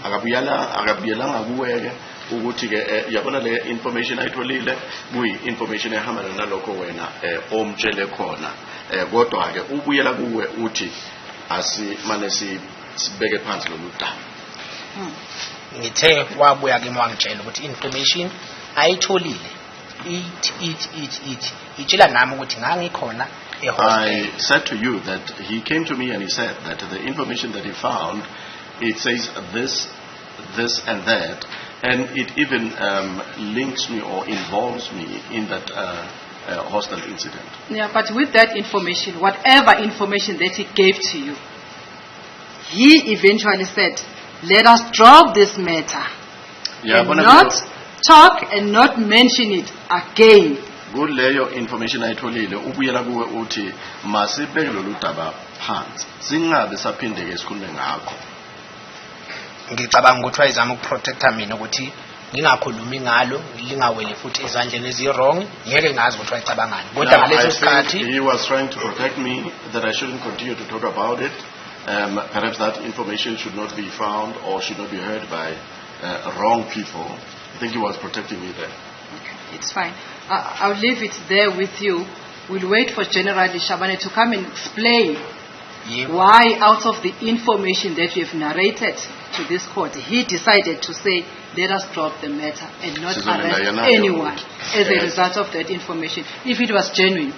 ndlela akabuyelanga kuweke ukuthi ke yabona le information ayitholile kuyi information ehambana nalokho wena omtshele khona kodwa ke ubuyela kuwe uthi asimane sibeke phansi lolu daba. Ngithe wabuya ke mwangitshela ukuthi information ayitholile itshela nami ukuthi ngangikhona. I said to you that he came to me and he said that the information that he found, it says this and that, and it even links me or involves me in that hostile incident. Yeah, but with that information, whatever information that he gave to you, he eventually said, let us drop this matter and not talk and not mention it again. Kuleyo information ayitholile ubuyela kuwe uthi masibeke lolu daba phansi singabe saphinde ke sikhulume ngakho. Ngicabanga ukuthi wayezama ukuprotecta mina ukuthi ngingakhulumi ngalo lingaweli futhi ezandleni ezi-wrong ngeke ngazi ukuthi wayicabangani kodwa ngaleso I sikhathi think he was trying to protect me that I shouldn't continue to talk about it. Perhaps that information should not be found or should not be heard by wrong people. I think he was protecting me there. Okay, it's fine. I'll leave it there with you. We'll wait for General Shabani to come and explain why, out of the information that you have narrated to this court, he decided to say, let us drop the matter and not arrest anyone as a result of that information, if it was genuine.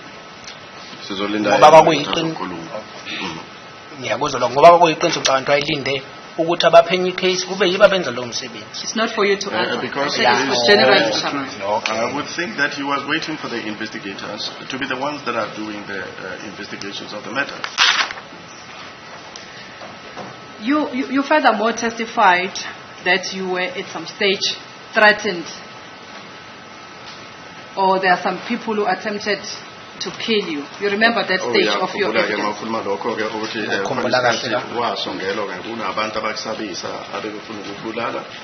ngiyakuzwa lokho ngoba kwakuyiqiniso ukuthi abantu ayilinde ukuthi abaphenye icase kube yibo abenza lo msebenzi. It's not for you to answer. Because I said it was General Shabani. I would think that he was waiting for the investigators to be the ones that are doing the investigations of the matter. You furthermore testified that you were at some stage threatened, or there are some people who attempted to kill you. You remember that stage of your evidence?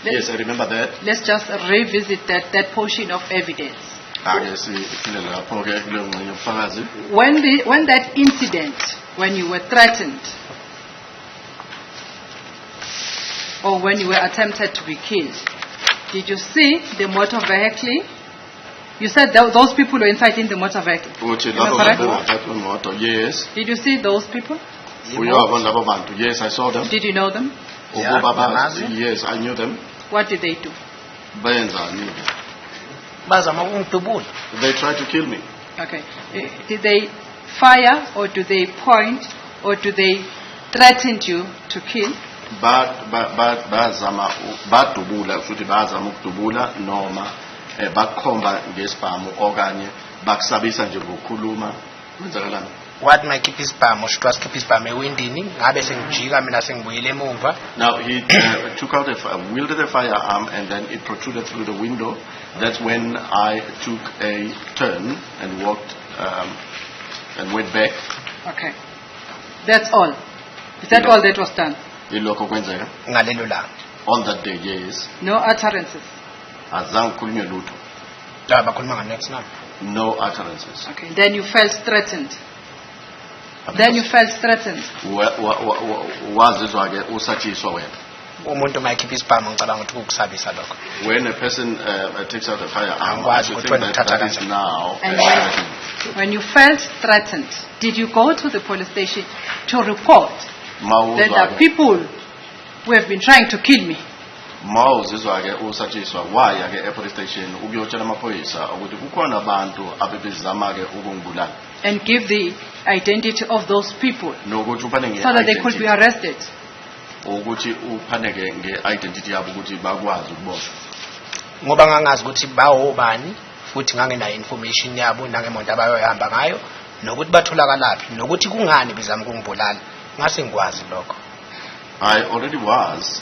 Yes, I remember that. Let's just revisit that portion of evidence. When that incident, when you were threatened, or when you were attempted to be killed, did you see the motor vehicle? You said those people were inside in the motor vehicle. Yes. Did you see those people? Yes, I saw them. Did you know them? Yes, I knew them. What did they do? They tried to kill me. Okay. Did they fire, or do they point, or do they threaten you to kill? Bakhomba ngesibhamu okanye bakusabisa nje ngokukhuluma kwenzakalani. What my keep his palm or trust keep his palm windini ngabe sengijika mina sengibuyele emumva. Now he took out wielded a firearm and then it protruded through the window. That's when I took a turn and walked and went back. Okay, that's all. Is that all that was done? Ilokho kwenzeka ngalelo langa. On that day, yes. No utterances. Azange kukhulunywe lutho. Bakhuluma nganext now. No utterances. Okay, then you felt threatened. Then you felt threatened. Wazizwa ke usatshiswa wena. Umuntu mayikhipha isibhamu ngicabanga ukuthi ukusabisa lokho. When a person takes out a firearm, I think that is now. And when you felt threatened, did you go to the police station to report that there are people who have been trying to kill me? Mawuzizwa ke usatshiswa waya ke police station ukuyotshela amaphoyisa ukuthi kukhona abantu abebezama ke ukungibulala. And give the identity of those people nokuthi uphaneke so that they could be arrested. Ukuthi uphaneke nge-identity yabo ukuthi bakwazi ukuboshwa. Ngoba ngangazi ukuthi bawobani futhi ngangenayo information yabo nangemonto abayohamba ngayo nokuthi batholakalaphi nokuthi kungani bezama ukungibulala ngase ngikwazi lokho. I already was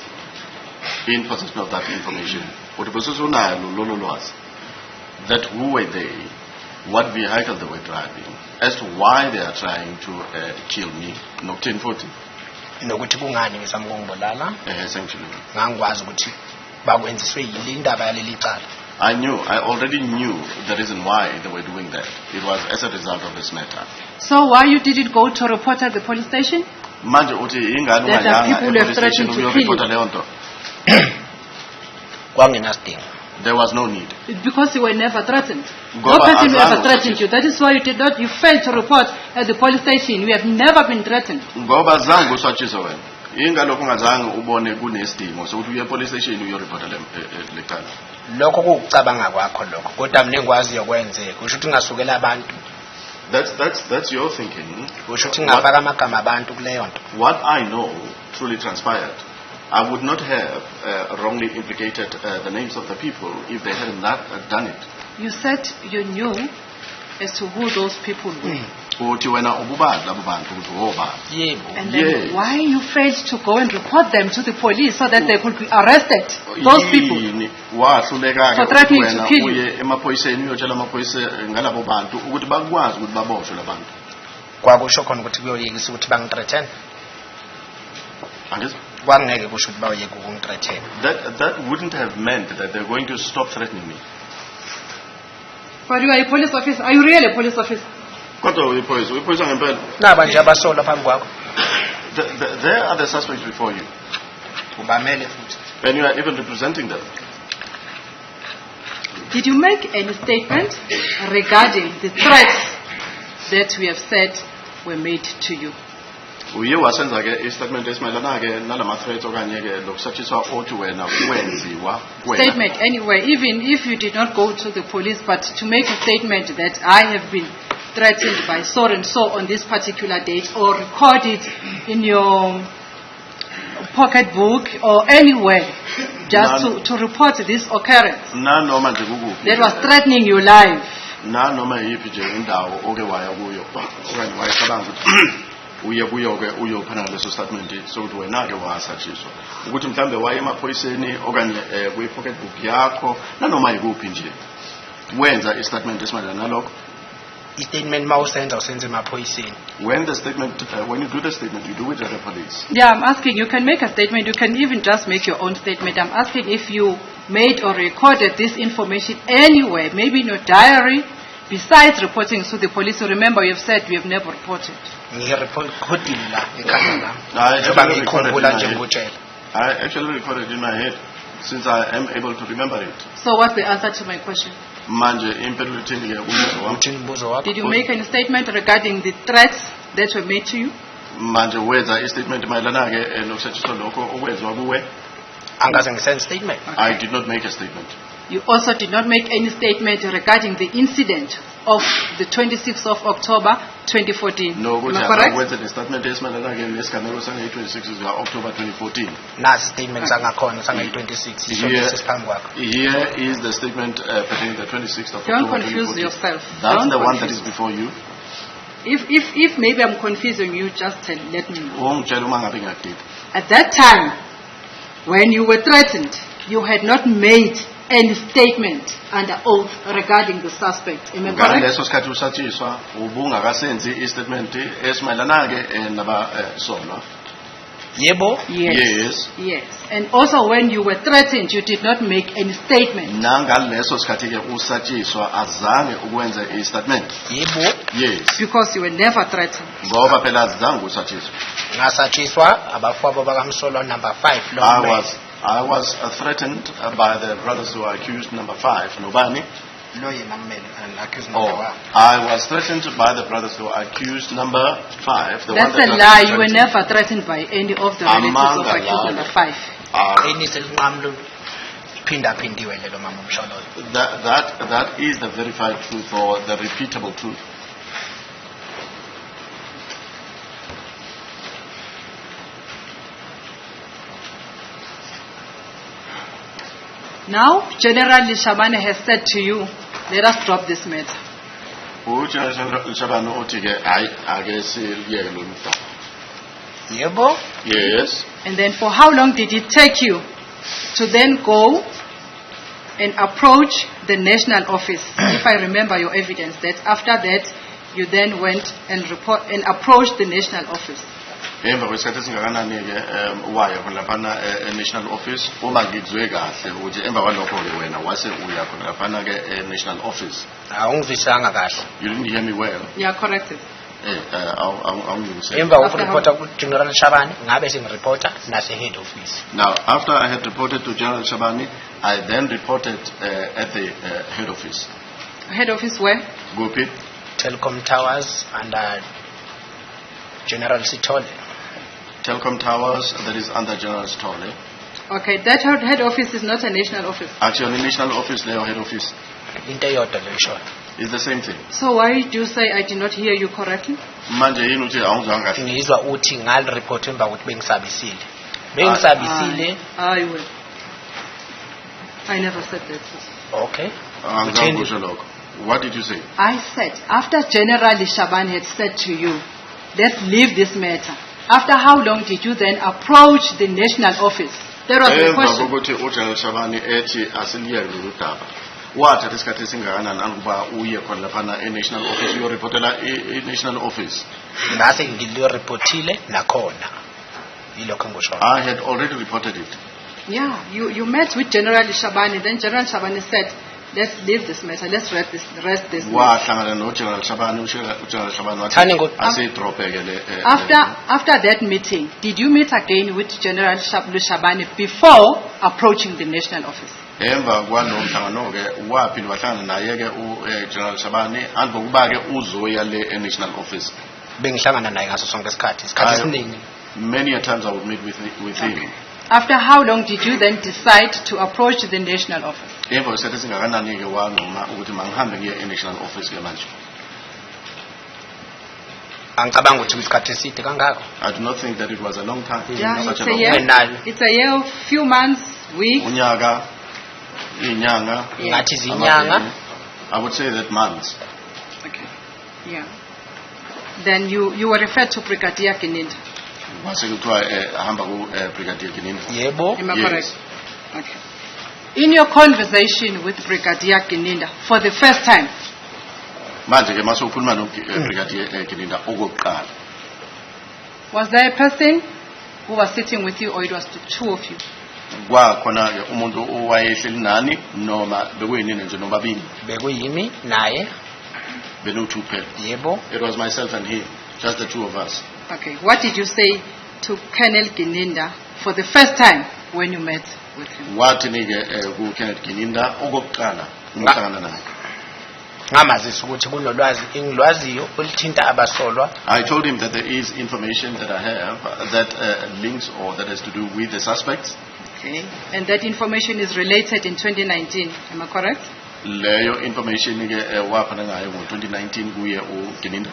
in possession of that information. That who were they, what vehicle they were driving, as to why they are trying to kill me. Nokuthi nokuthi kungani bezama ukungibulala. Essentially. Ngangikwazi ukuthi bakwenziswe yile indaba yaleli cala. I already knew the reason why they were doing that. It was as a result of this matter. So why you didn't go to report at the police station? Manje uthi ingane ungayanga police station uyoreporta leyo nto. There was no need. Because you were never threatened. No person will ever threatened you. That is why you did not. You failed to report at the police station. We have never been threatened. Ngoba zange usatshisa wena. Ingalokho ungazange ubone kunesidingo sokuthi uye police station uyoreporta lecala. Lokho kucabanga kwakho lokho. Kodwa mina ngikwazi yokwenzeka. Kusho ukuthi ngasukela abantu. That's your thinking. Kusho ukuthi ngafaka amagama abantu kuleyo nto. What I know truly transpired. I would not have wrongly implicated the names of the people if they hadn't done it. You said you knew as to who those people were. And then why you failed to go and report them to the police so that they could be arrested? Those people. For threatening to kill you. kwangeke kusho ukuthi bawuyeke ukungithreaten. That wouldn't have meant that they're going to stop threatening me. But you are a police officer. Are you really a police officer? Kodwa uyiphoyisa ngempela. Naba nje abasola phambi kwakho. There are the suspects before you. Ubamele futhi. And you are even representing them. Did you make any statement regarding the threats that we have said were made to you? Uye wasenza ke statement esimayelana ke nalama threats okanye ke lokusatshiswa othi wena kwenziwa kuwena. Statement anyway, even if you did not go to the police, but to make a statement that I have been threatened by so and so on this particular date, or record it in your pocket book or anywhere, just to report this occurrence Nanoma nje kukuphi. that was threatening your life. Nanoma yiphi nje indawo oke waya kuyo okanye wayicabanga ukuthi uye kuyo ke uyophana leso statement sokuthi wena ke wasatshiswa ukuthi mhlambe waye emaphoyiseni okanye kwi pocket book yakho nanoma yikuphi nje wenza istatement esimayelana nalokho. Istatement mawusenza usenze emaphoyiseni. When you do the statement, you do it at the police. Yeah, I'm asking, you can make a statement, you can even just make your own statement. I'm asking if you made or recorded this information anywhere, maybe in your diary, besides reporting to the police. So remember, you have said we have never reported. I actually recorded in my head, since I am able to remember it. So what's the answer to my question? Did you make any statement regarding the threats that were made to you? I did not make a statement. You also did not make any statement regarding the incident of the 26th of October 2014. No, am I correct? The statement is October 2014. Here is the statement pertaining the 26th of Don't October. Don't confuse yourself. That's the one that is before you. If maybe I'm confusing you, just let me know. At At that time, when you were threatened, you had not made any statement under oath regarding the suspect. Am I correct? Yebo? Yes. Yes. And also when you were threatened, you did not make any statement. Yebo? Yes. Because you were never threatened. I was threatened by the brothers who are accused number 5. Nobani? I was threatened by the brothers who are accused number 5. That's a lie. You were never threatened by any of the relatives of accused number 5. That is the verified truth or the repeatable truth. Now, General Shabani has said to you, let us drop this matter. Yes. And then for how long did it take you to then go and approach the national office? If I remember your evidence, that after that you then went and approached the national office. Emva kwesikhathi esingakanani ke waya khona lapha national office uma ngizwe kahle ukuthi emva kwalokho ke wena wase uya khona lapha ke national office. Awungivisanga kahle. You didn't hear me well. Yeah, corrected. Emva kokureporta ku General Shabani ngabe sengireporta nase head office. Now after I had reported to General Shabani, I then reported at the head office. Head office where? Gopi. Telecom Towers under General Sitole. Telecom Towers, that is under General Sitole. Okay, that head office is not a national office. Actually, national office, their head office. It's the same thing. So why did you say I did not hear you correctly? Manje yini uthi awuzwanga kahle. Ngizwa uthi ngal report emva ukuthi bengisabisile. Bengisabisile. I never said that. Okay. What did you say? I said after General Shabani had said to you, let's leave this matter. After how long did you then approach the national office? That was the question. General Shabani ethi asiliyeke udaba. Wathatha isikhathi esingakanani ukuba uye khona lapha national office uyoreportela national office? Ngase ngilireportile nakhona. yilokho engusho. I had already reported it. Yeah, you met with General Shabani, then General Shabani said, let's leave this matter, let's rest this matter. Wahlangana no General Shabani, uGeneral Shabani Thani ngo- wathi asiyidrophe-ke le After that meeting, did you meet again with General Shabani before approaching the national office? emva kwalowo mhlangano-ke waphinde wahlangana naye-ke uGeneral Shabani angokuba-ke uzoya le national office. Bengihlangana naye ngaso sonke isikhathi esiningi. Many a times I would meet with him. After how long did you then decide to approach the national office? Emva kwesikhathi esingakanani-ke wanquma ukuthi mangihambe ngiye e-national office-ke manje. Angicabanga ukuthi isikhathi eside kangako. I do not think that it was a long time. Yeah, Such it's a a long year. Ngenalo. It's a year, few months, weeks. unyaka, inyanga, Ngathi zinyanga. I would say that months. Okay. Yeah. Then you were referred to Brigadier Ginda. Kwase kuthiwa ahamba ku Brigadier Ginda. Yebo. Am I Yes. correct? Okay. In your conversation with Brigadier Ginda for the first time, Manje ke mase ukhuluma no Brigadier Ginda okokuqala. was there a person who was sitting with you, or it was the two of you? Kwakhona ke umuntu owayehleli nani noma bekuyinini nje nobabili. Bekuyimi naye. Benu-two kuphela. Yebo. It was myself and him, just the two of us. Okay. What did you say to Colonel Ginda for the first time when you met with him? Wathi nike ku Kenneth Ginda okokuqala ngihlangana naye. Ngamazisa ukuthi kunolwazi engilwaziyo olithinta abasolwa. I told him that there is information that I have that links or that has to do with the suspects. Okay. And that information is related in 2019. Am I correct? Leyo information ke waphana ngayo ngo-2019 kuye uGinda.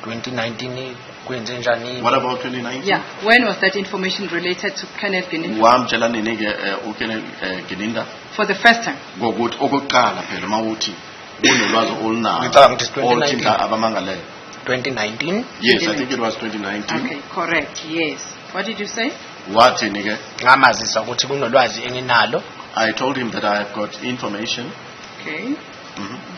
2019 kwenze njani? What about 2019? Yeah. When was that information related to Colonel Ginda? Wamtshela nini ke uKenneth Ginda For the first time. ngokuthi okokuqala phela mawuthi unolwazi olunalo Ngicabanga ukuthi 2019. oluthinta abamangaleyo. 2019. Yes, I think it was 2019. Okay. Correct. Yes. What did you say? Wathi nike Ngamazisa ukuthi kunolwazi enginalo. I told him that I have got information. Okay.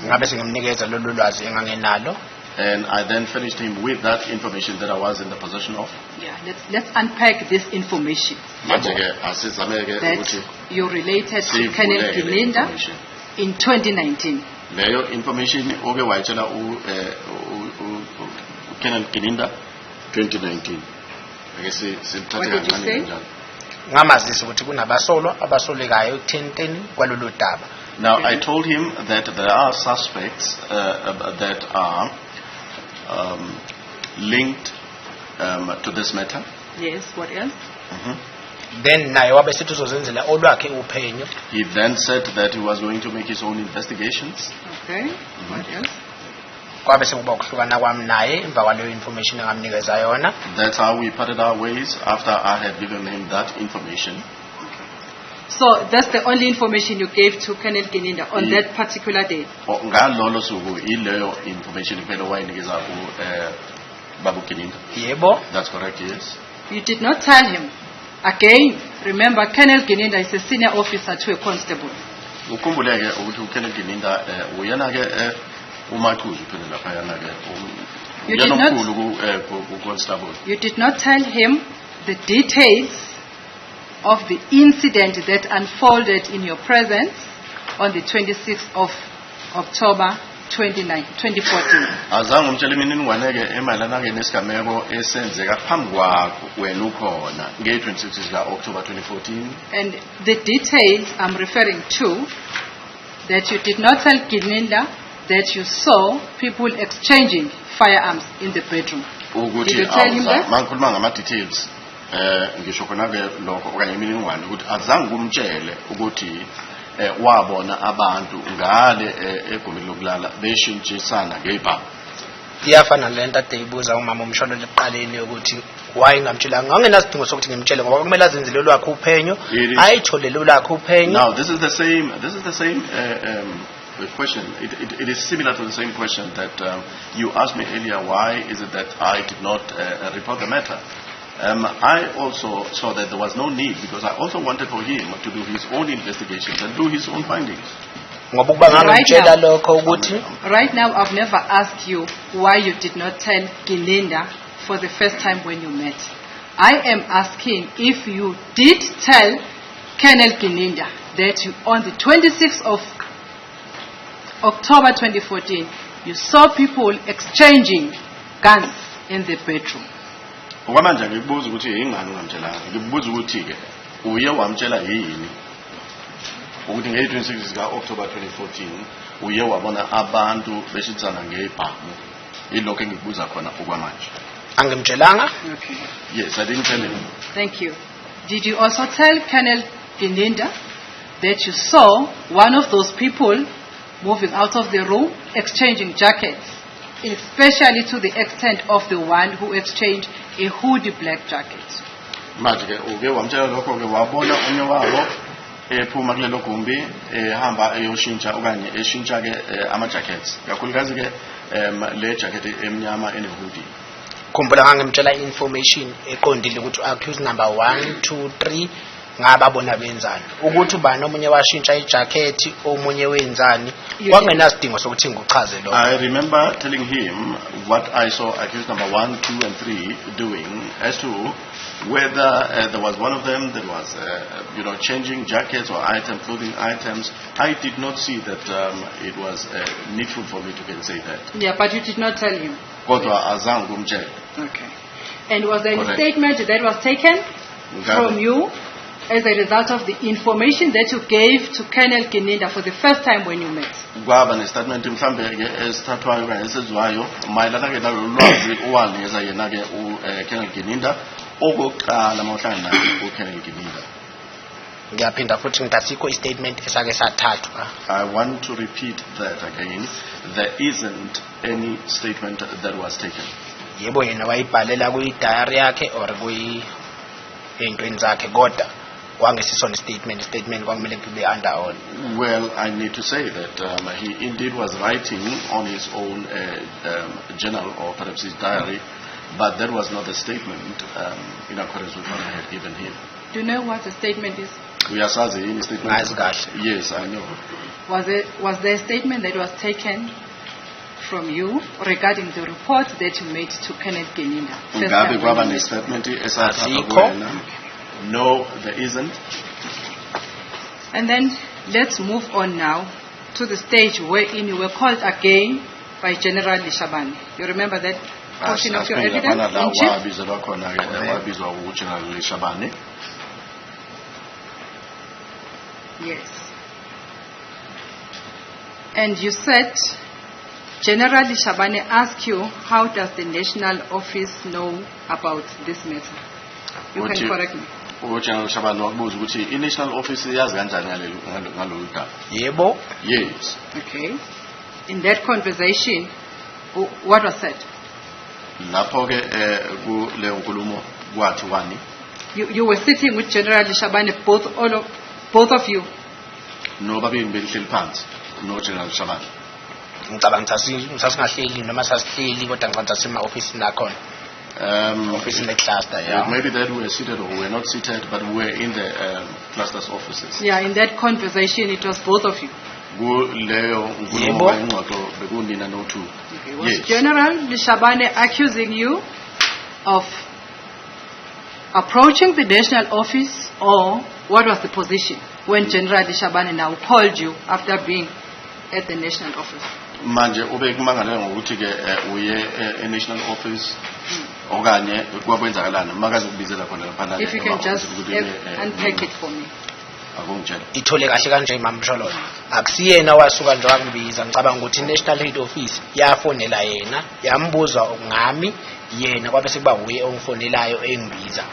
Ngabe singimnikeza lolu lwazi engangenalo. And I then finished him with that information that I was in the possession of. Yeah. Let's unpack this information Manje ke asizame ke that ukuthi you related to sivuleke Colonel le Ginda information. in 2019. Leyo information oke wayitshela uKenneth Ginda 2019. Ake sithathe What did you kancane say? kanjalo. Ngamazisa ukuthi kunabasolwa abasolekayo 10 kwalolu daba. Now I told him that there are suspects that are linked to this matter. Yes. What else? Then naye wabe sithi uzozenzela olwakhe uphenyo. He then said that he was going to make his own investigations. Okay. What else? Kwabe sekuba ukuhlukana kwami naye emva kwaleyo information engamnikeza yona. That's how we parted our ways after I had given him that information. So that's the only information you gave to Colonel Ginda on Yeah. that particular day. Ngalolo suku ileyo information kuphela wayinikeza Babu Ginda. Yebo. That's correct, yes. You did not tell him. Again, remember, Colonel Ginda is a senior officer to a constable. Ukhumbuleke ukuthi uKenneth Ginda uyena ke umaquzu phela lapha yana ke You did not- uyanomkhulu ku constable. You did not tell him the details of the incident that unfolded in your presence on the 26th of October 2014. Azange umtshele imininingwane ke emayelana ke nesigameko esenzeka phambi kwakho wena ukhona nge-26 ka October 2014. And the details I'm referring to, that you did not tell Ginda that you saw people exchanging firearms in the bedroom. Did you tell him that? Mangikhuluma ngama details ngisho khona ke lokho okanye imininingwane ukuthi azange kumtshele ukuthi wabona abantu ngale egumeni lokulala beshintshisana ngebhamu. Iyafana lento ade ibuza umama umsholo leqaleni ukuthi why ngamtshela ngangenasidingo sokuthi ngimtshele ngoba kumele azenzele lwakhe uphenyo ayithole lwakhe uphenyo. Now this is the same question. It is similar to the same question that you asked me earlier. Why is it that I did not report the matter? I also saw that there was no need because I also wanted for him to do his own investigations and do his own findings. Ngoba kuba ngamtshela lokho ukuthi Right now, I've never asked you why you did not tell Ginda for the first time when you met. I am asking if you did tell Colonel Ginda that you, on the 26th of October 2014, you saw people exchanging guns in the bedroom. Okwamanje ngikubuza ukuthi yingani ungamtshelanga. Ngikubuza ukuthi ke uye wamtshela yini ukuthi nge-26 ka October 2014 uye wabona abantu beshitsana ngebhamu. Ilokho engikubuza khona okwamanje. Angimtshelanga? Okay. Yes, I didn't tell him. Thank you. Did you also tell Colonel Ginda that you saw one of those people moving out of the room, exchanging jackets, especially to the extent of the one who exchanged a hoodie black jacket? Manje ke uke wamtshela lokho ke wabona onye wabo ephuma kulelo gumbi ehamba eyoshintsha okanye eshintsha ke ama jackets. Kakhulukazi ke le jacket emnyama enehoodie. Khumbula ngangimtshela information eqondile ukuthi accused number 1 2 3 ngababona benzani ukuthi ubani omunye washintsha ijacket omunye wenzani kwangenasidingo sokuthi ngikuchaze lokho. I remember telling him what I saw accused number 1 2 and 3 doing as to whether there was one of them that was changing jackets or clothing items. I did not see that it was needful for me to say that. Yeah, but you did not tell him. Kodwa azange kumtshela. Okay. And was there any statement that was taken from you as a result of the information that you gave to Colonel Ginda for the first time when you met? Kwaba nestatement mhlambe ke esithathwayo kanye esezwayo mayelana ke nalolwazi owanikeza yena ke uColonel Ginda okokuqala mawuhlangana naye uColonel Ginda. Ngiyaphinda futhi ngidasikho istatement esake sathathwa. I want to repeat that again. There isn't any statement that was taken. Yebo yena wayibhalela kuyi-diary yakhe or kuyintweni zakhe kodwa wangesisona statement kwakumele kube under on. Well, I need to say that he indeed was writing on his own journal or perhaps his diary, but that was not a statement in accordance with what I had given him. Do you know what the statement is? Uyasazi yini statement? Yes, I know. Was there a statement that was taken from you regarding the report that you made to Colonel Ginda? Ngabe kwaba nestatement esathathwa kuwena? No, there isn't. And then let's move on now to the stage wherein you were called again by General Shabani. You remember that portion of your evidence? Yes. And you said General Shabani asked you, how does the national office know about this matter? You can correct me. General Shabani wakubuza ukuthi i-national office yazi kanjani ngalolu daba? Yebo. Yes. Okay. In that conversation, what was said? Lapho ke kuleyo nkulumo kwathi wani? You were sitting with General Shabani, both of you. No babini belihleli phansi no General Shabani. Ngicabanga sasingahleli noma sasihleli kodwa ngicabanga sasema-office nakhona. Office in the cluster, yeah. Maybe that we were seated or we were not seated, but we were in the cluster's offices. Yeah, in that conversation it was both of you. Okay. Was Yes. General Shabani accusing you of approaching the national office, or what was the position when General Shabani now called you after being at the national office? Manje ubekumangala ngokuthi ke uye e-national office okanye kwakwenzakalana makazi ukubizela khona lapha. If you can just unpack it for me. Akungitshela. Ithole kahle kanje mamshololo. Akusiyena wasuka nje wakubiza ngicabanga ukuthi national head office yafonela yena yambuza ngami yena kwabe sekuba uye ongifonelayo engibiza.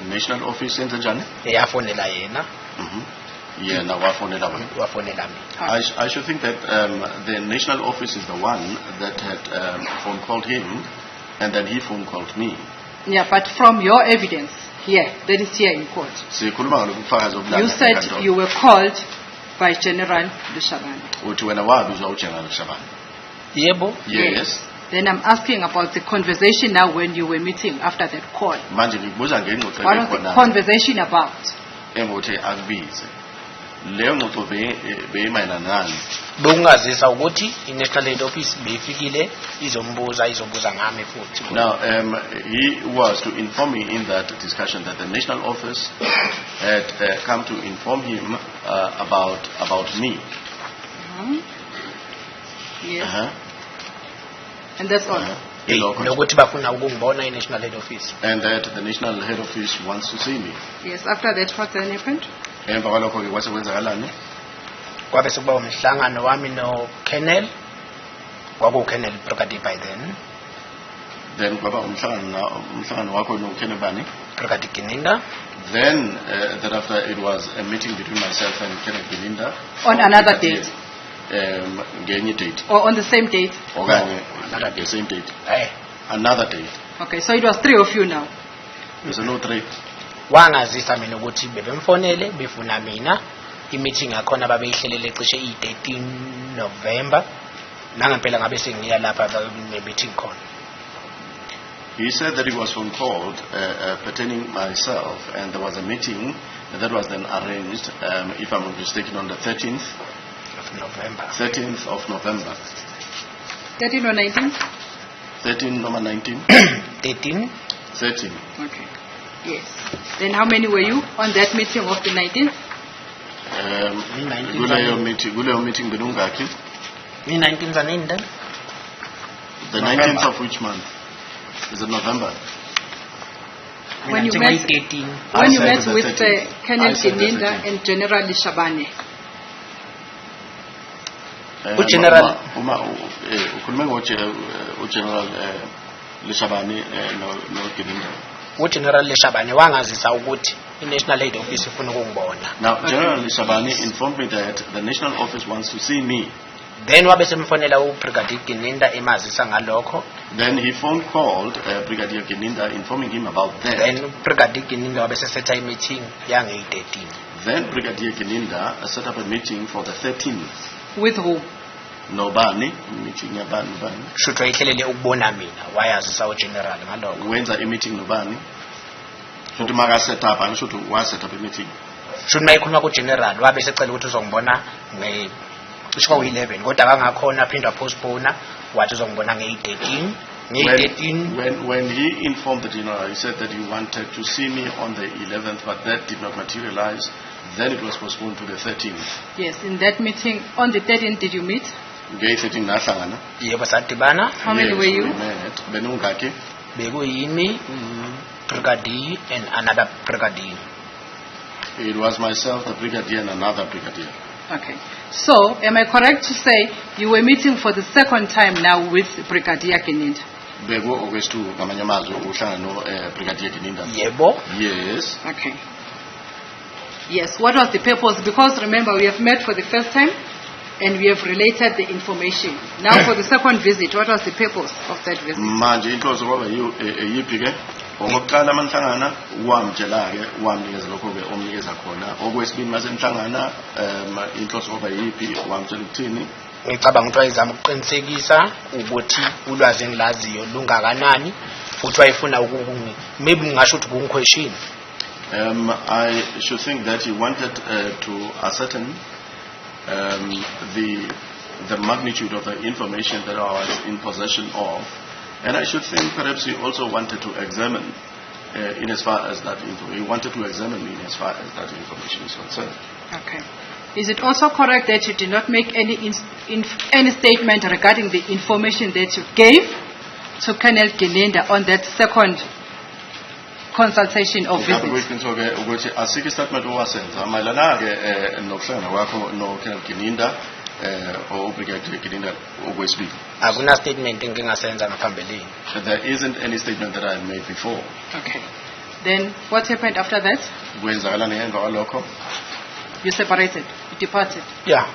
National office yenze njani? Yafonela yena. Yena wafonela wena. Wafonela mina. I should think that the national office is the one that had phone called him and then he phone called me. Yeah, but from your evidence here, that is here in court, you said you were called by General Shabani. Uthi wena wabizwa uGeneral Shabani. Yebo. Yes. Then I'm asking about the conversation now when you were meeting after that call. Manje ngikubuza ngengxoxo. What was the conversation about? Engothi akubize. leyo ngxoxo beyimayelana nani? Bengazisa ukuthi i-National Head Office beyifikile izobuza ngami futhi. Now, he was to inform me in that discussion that the National Office had come to inform him about me. Yes. And that's all. Nokuthi bafuna ukungibona i-National Head Office. And that the National Head Office wants to see me. Yes. After that, what then happened? Emva kwalokho ke kwasekwenzakalani? Kwabe sekuba umhlangano wami no Colonel. Colonel Brigadier by then. Then kwaba umhlangano wakho no Colonel bani? Brigadier Ginda. Then thereafter it was a meeting between myself and Colonel Ginda. On another date. Ngenye date. Or on the same date? Okanye the same date. Another date. Okay, so it was 3 of you now. There's no 3. Wangazisa mina ukuthi bebemfonele befuna mina i-meeting yakhona babeyihlelele cishe i-13 November nangempela ngabe sengiya lapha ne-meeting khona. He said that he was phone called pertaining myself, and there was a meeting that was then arranged, if I'm not mistaken, on the 13th of November. 13th of November. 13 or 19? 13 number 19. 13. 13. Okay. Yes. Then how many were you on that meeting of the 19th? Guleyo meeting benungaki? Me 19th and then? The 19th of which month? Is it November? When you met with Colonel Ginda and General Shabani. General General Shabani no Ginda. General Shabani wangazisa ukuthi i-National Head Office ifuna ukungibona. Now General Shabani informed me that the National Office wants to see me. Then wabe semfonela uBrigadier Ginda emazisa ngalokho. Then he called Brigadier Ginda informing him about that. Then Brigadier Ginda wabe setha meeting yange-13. Then Brigadier Ginda set up a meeting for the 13th. With who? Nobani, meeting yabani. Should wayihlelele ukubona mina wayazisa uGeneral ngalokho. Wenza i-meeting nobani? Should maka set up and should set up a meeting. Should mayikhuluma kuGeneral wabe secela ukuthi uzongibona cishe 11 kodwa bangakhona aphinda postpone wathi uzongibona nge-13. When he informed the General, he said that he wanted to see me on the 11th, but that did not materialize. Then it was postponed to the 13th. Yes, in that meeting on the 13th, did you meet? Yebo sadibana. How many were you? Benungaki? Bekuyimi, Brigadier and another Brigadier. It was myself, the Brigadier, and another Brigadier. Okay. So, am I correct to say you were meeting for the second time now with Brigadier Ginda? Bego Augusto Gamanyamazo Ushano Brigadier Ginda. Yebo. Yes. Okay. Yes. What was the purpose? Because remember, we have met for the first time and we have related the information. Now for the second visit, what was the purpose of that visit? Manje into zoba yipike okokuqala manhlangana wamtshela-ke wamnikeza lokho ke omnikeza khona okwesibili masenhlangana inhloso ngoba yipi wamtshela ukuthini. Ngicabanga ukuthi wayezama ukuqinisekisa ukuthi ulwazi engilaziyo lungakanani futhi wayefuna maybe ngingasho ukuthi kungiquestion. I should think that he wanted to ascertain the magnitude of the information that I was in possession of, and I should think perhaps he also wanted to examine in as far as that he wanted to examine me in as far as that information is concerned. Okay. Is it also correct that you did not make any statement regarding the information that you gave to Colonel Ginda on that second consultation of visit? Ukuthi asike statement owasenza mayelana ke nokuhlangana kwakho no Colonel Ginda o Brigadier Ginda okwesibili. Akuna statement engingasenza ngaphambilini. There isn't any statement that I made before. Okay. Then what happened after that? Kwenzakalani ngemva kwalokho? You separated. You departed. Yeah.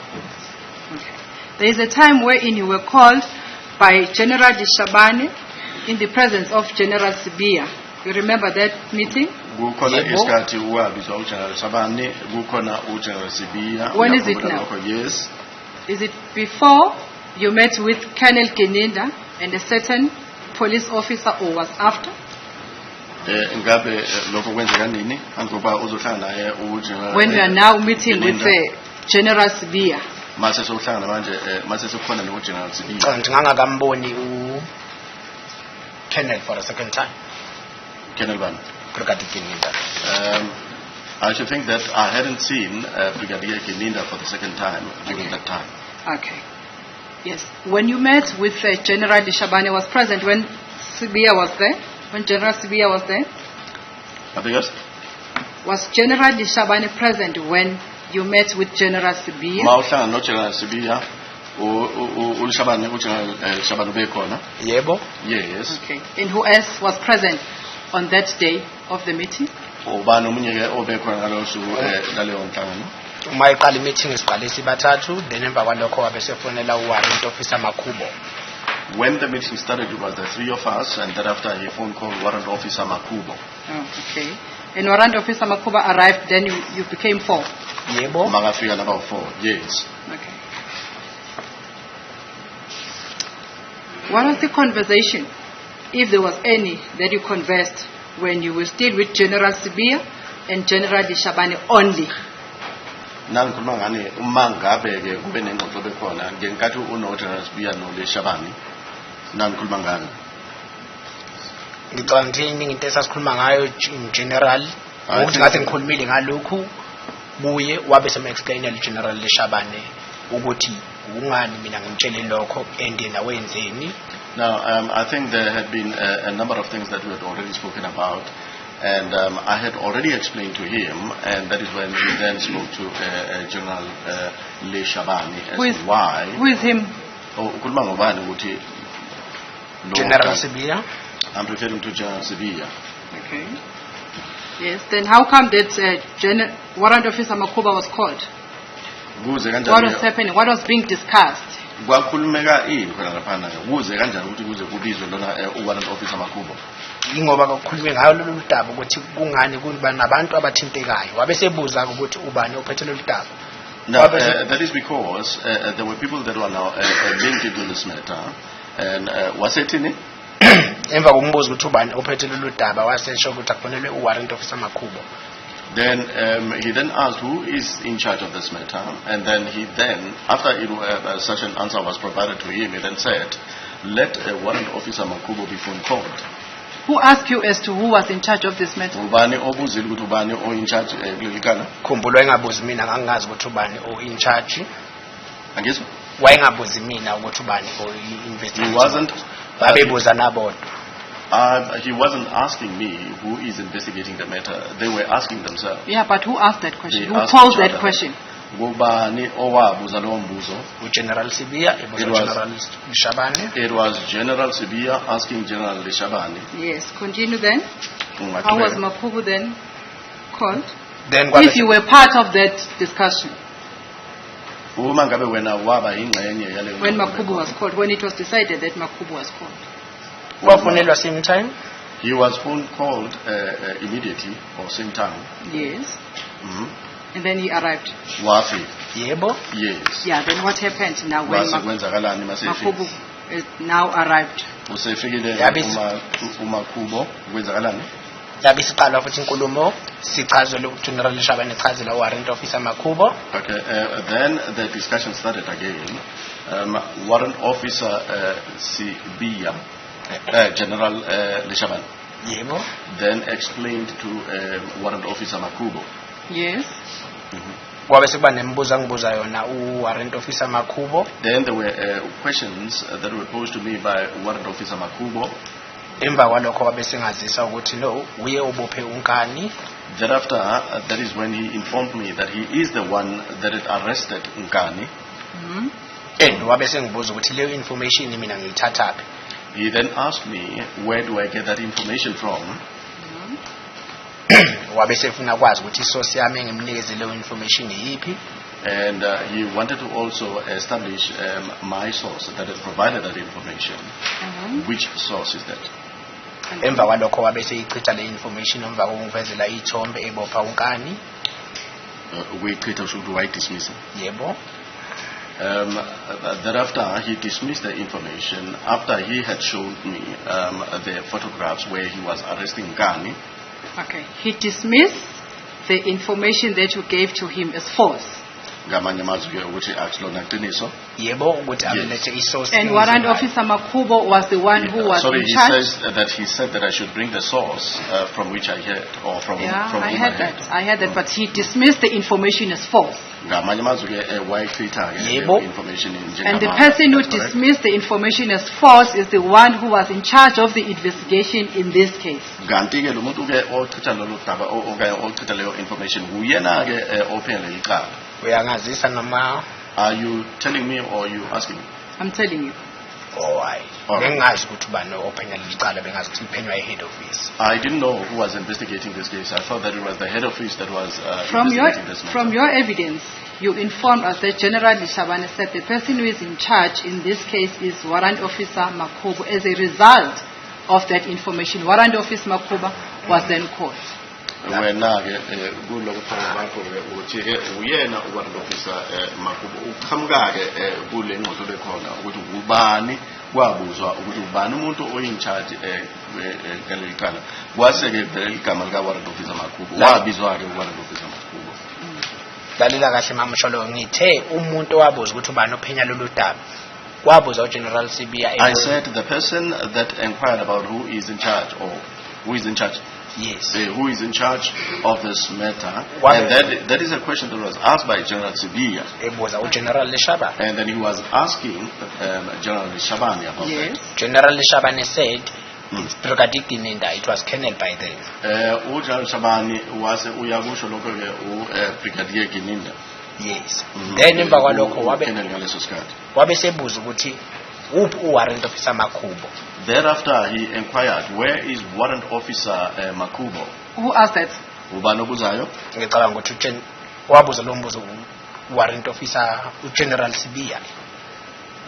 Okay. There is a time wherein you were called by General Shabani in the presence of General Sibia. You remember that meeting? When is it now? Yes. Is it before you met with Colonel Ginda and a certain police officer, or was after? Ngabe lokho kwenzeka nini angoba uzohlangana naye uGeneral When we are now meeting with General Sibia. mase sohlangana manje mase sokhona noGeneral Sibia. Cha ngingakamboni Colonel for a second time. Colonel Ban. Brigadier Ginda. I should think that I hadn't seen Brigadier Ginda for the second time during that time. Okay. Yes. When you met with General Shabani was present when Sibia was there? When General Sibia was there? I think yes. Was General Shabani present when you met with General Sibia? Mauhlangana no General Sibia uLshabani uGeneral Shabani bekhona. Yebo. Yes. Okay. And who else was present on that day of the meeting? Ubani omunye ke obekhona ngalo suku laleyo nhlangano. Uma iqala meeting siqale sibathathu then emva kwalokho wabe sefonela uWarrant Officer Makubo. When the meeting started, it was the three of us, and thereafter he phone called Warrant Officer Makubo. Oh, okay. And Warrant Officer Makubo arrived, then you became 4? Yebo. Magafika about 4, yes. Okay. What was the conversation, if there was any, that you conversed when you were still with General Sibia and General Shabani only? Nangikhuluma ngani uma ngabe ke kube nengxoxo bekhona ngenkathi unoGeneral Sibia noLeshabani nangikhuluma ngani. Ngicabanga ukuthi iningi into esasikhuluma ngayo General ukuthi ngathi ngikhulumile ngalokhu buye wabe sema-explainela General Shabani ukuthi ungani mina ngimtshele lokho and yena wenzeni. Now I think there had been a number of things that we had already spoken about, and I had already explained to him, and that is when he then spoke to General Shabani as to why. Who is him? Ukhuluma ngobani ukuthi General Sibia. I'm referring to General Sibia. Okay. Yes. Then how come that Warrant Officer Makuba was called? What was happening? What was being discussed? Kwakhulumeka ini khona laphana kuze kanjani ukuthi kuze kubizwe lona uWarrant Officer Makubo. Ingoba kukhulume ngayo lolu daba ukuthi kungani kuba nabantu abathintekayo wabe sebuza ukuthi ubani ophethe lolu daba. Now that is because there were people that were now linked into this matter, and wasethini emva kokumbuza ukuthi ubani ophethe lolu daba wasesho ukuthi akufanele uWarrant Officer Makubo. Then he then asked who is in charge of this matter, and then after such an answer was provided to him, he then said, let Warrant Officer Makubo be phone called. Who asked you as to who was in charge of this matter? Ubani obuzile ukuthi ubani in charge lika. Khumbula engabuzi mina ngangazi ukuthi ubani in charge. Angizwa? Wayengabuzi mina ukuthi ubani investigate. He wasn't. Babebuza nabodwa. He wasn't asking me who is investigating the matter. They were asking themselves. Yeah, but who asked that question? Who posed that question? General Sibia, General Shabani. It was General Sibia asking General Shabani. Yes, continue then. How was Makubu then called? Then if you were part of that discussion. When Makubu was called, when it was decided that Makubu was called. Same time? He was phone called immediately or same time. Yes. Mm-hmm. And then he arrived. Wafi. Yebo? Yes. Yeah, then what happened now when Makubu is now arrived? Umakubo kwenzakalani? Yabe siqala futhi inkulumo sichazele uGeneral Shabani echazela Warrant Officer Makubo. Okay, then the discussion started again. Warrant Officer Sibia, General Shabani. Yebo. Then explained to Warrant Officer Makubo. Yes. Wabe sekuba nembuzo angibuza yona uWarrant Officer Makubo. Then there were questions that were posed to me by Warrant Officer Makubo. Emva kwalokho wabe sengazisa ukuthi no uye ubophe unkani. Thereafter, that is when he informed me that he is the one that had arrested Nkani. And wabe sengibuza ukuthi leyo information mina ngiyithathaphi. He then asked me, where do I get that information from? Wabe sefuna kwazi ukuthi isource yami ngimnikeze leyo information yipi. And he wanted to also establish my source that had provided that information. Which source is that? Emva kwalokho wabe seyichitha le information emva kokungivezela ithombe ebopha unkani. We create a should white dismissal. Yebo. Thereafter, he dismissed the information after he had shown me the photographs where he was arresting Ngani. Okay. He dismissed the information that you gave to him as false. Ngamanye amazwi ukuthi akulona iqiniso. Yebo ukuthi amulethe isource. And Warrant Officer Makubo was the one who was Sorry, in he charge. says that he said that I should bring the source from which I heard, or from from I whom heard that. I heard that, but he dismissed the information as false. Ngamanye amazwi wayifitha Yebo. information in And the person who dismissed the information as false is the one who was in charge of the investigation in this case. Kanti ke lo muntu ke ochitha lolu daba ochitha leyo information uyena ke ophenele icala. Uyangazisa noma Are you telling me or are you asking me? I'm telling you. Alright. Alright. Bengazi ukuthi ubani ophenyela licala bengazi ukuthi iphenywa i-head office. I didn't know who was investigating this case. I thought that it was the head office that was From investigating this matter. your evidence, you informed us that General Shabani said the person who is in charge in this case is Warrant Officer Makubo. As a result of that information, Warrant Officer Makubo was then called. Wena ke kulokho bakho ke uthi ke uyena uwarrant officer Makubo uqhamuka ke kule ngxoxo bekhona ukuthi ubani kwabuzwa ukuthi ubani umuntu oyin charge ngaleli cala kwase ke vele igama lika warrant officer Makubo wabizwa ke warrant officer Makubo. Lalela kahle mama Msholo ngithe umuntu owabuza ukuthi ubani ophenya lolu daba. Wabuza uGeneral Sibiya. I said the person that inquired about who is in charge or who is in charge. Yes. Who is in charge of this matter? What And that is a question that was asked by General Sibiya. Ebuza uGeneral Shabani. And then he was asking General Shabani about Yes. that. General Shabani said it's Brigadier Ginda. It was kennelled by them. General Shabani was uyakusho lokho ke Brigadier Ginda. Yes. Then emva kwalokho ngaleso sikhathi. wabe sebuza ukuthi uphi uwarrant officer Makubo. Thereafter he inquired, where is warrant officer Makubo? Who asked that? Ubani obuzayo? Ngicabanga ukuthi wabuza lo mbuzo warrant officer uGeneral Sibiya.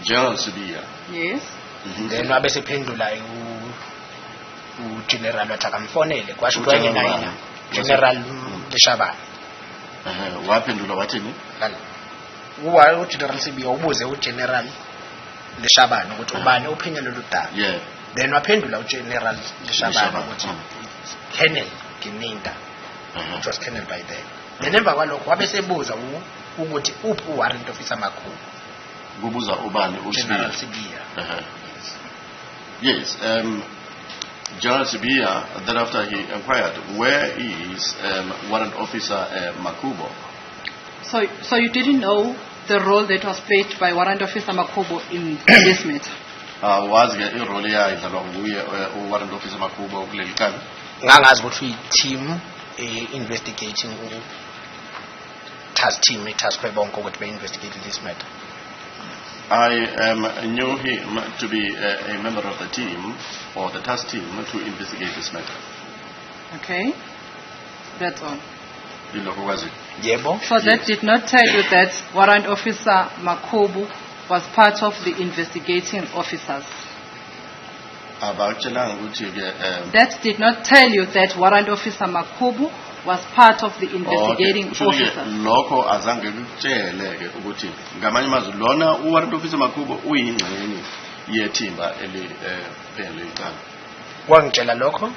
General Sibiya. Yes. Then wabe sephendula uGeneral wathi akamfonele kwasho ukuthi wayengenayina General Shabani. Waphendula wathini? uGeneral Sibiya ubuze uGeneral Shabani ukuthi ubani uphenya lolu daba. Yeah. Then waphendula uGeneral Shabani ukuthi Colonel Ginda. It was kennelled by them. Then emva kwalokho wabe sebuza ukuthi uphi uwarrant officer Makubo. Kubuza ubani General uSibiya. Sibiya. Yes. General Sibiya, thereafter he inquired, where is warrant officer Makubo? So you didn't know the role that was played by Warrant Officer Makubo in this matter? Wazi ke irole yayidlalwa nguye warrant officer Makubo kuleli cala. Ngangazi ukuthi team investigating task team task bonke ukuthi be investigate this matter. I knew him to be a member of the team or the task team to investigate this matter. Okay. That's all. Ilokho kwazi. Yebo. So that did not tell you that Warrant Officer Makubo was part of the investigating officers? Abakutshelanga ukuthi ke That did not tell you that Warrant Officer Makubo was part of the investigating officers? lokho azange kutshele ke ukuthi ngamanye amazwi lona uwarrant officer Makubo uyingxenye yethimba eli cala. Wangitshela lokho?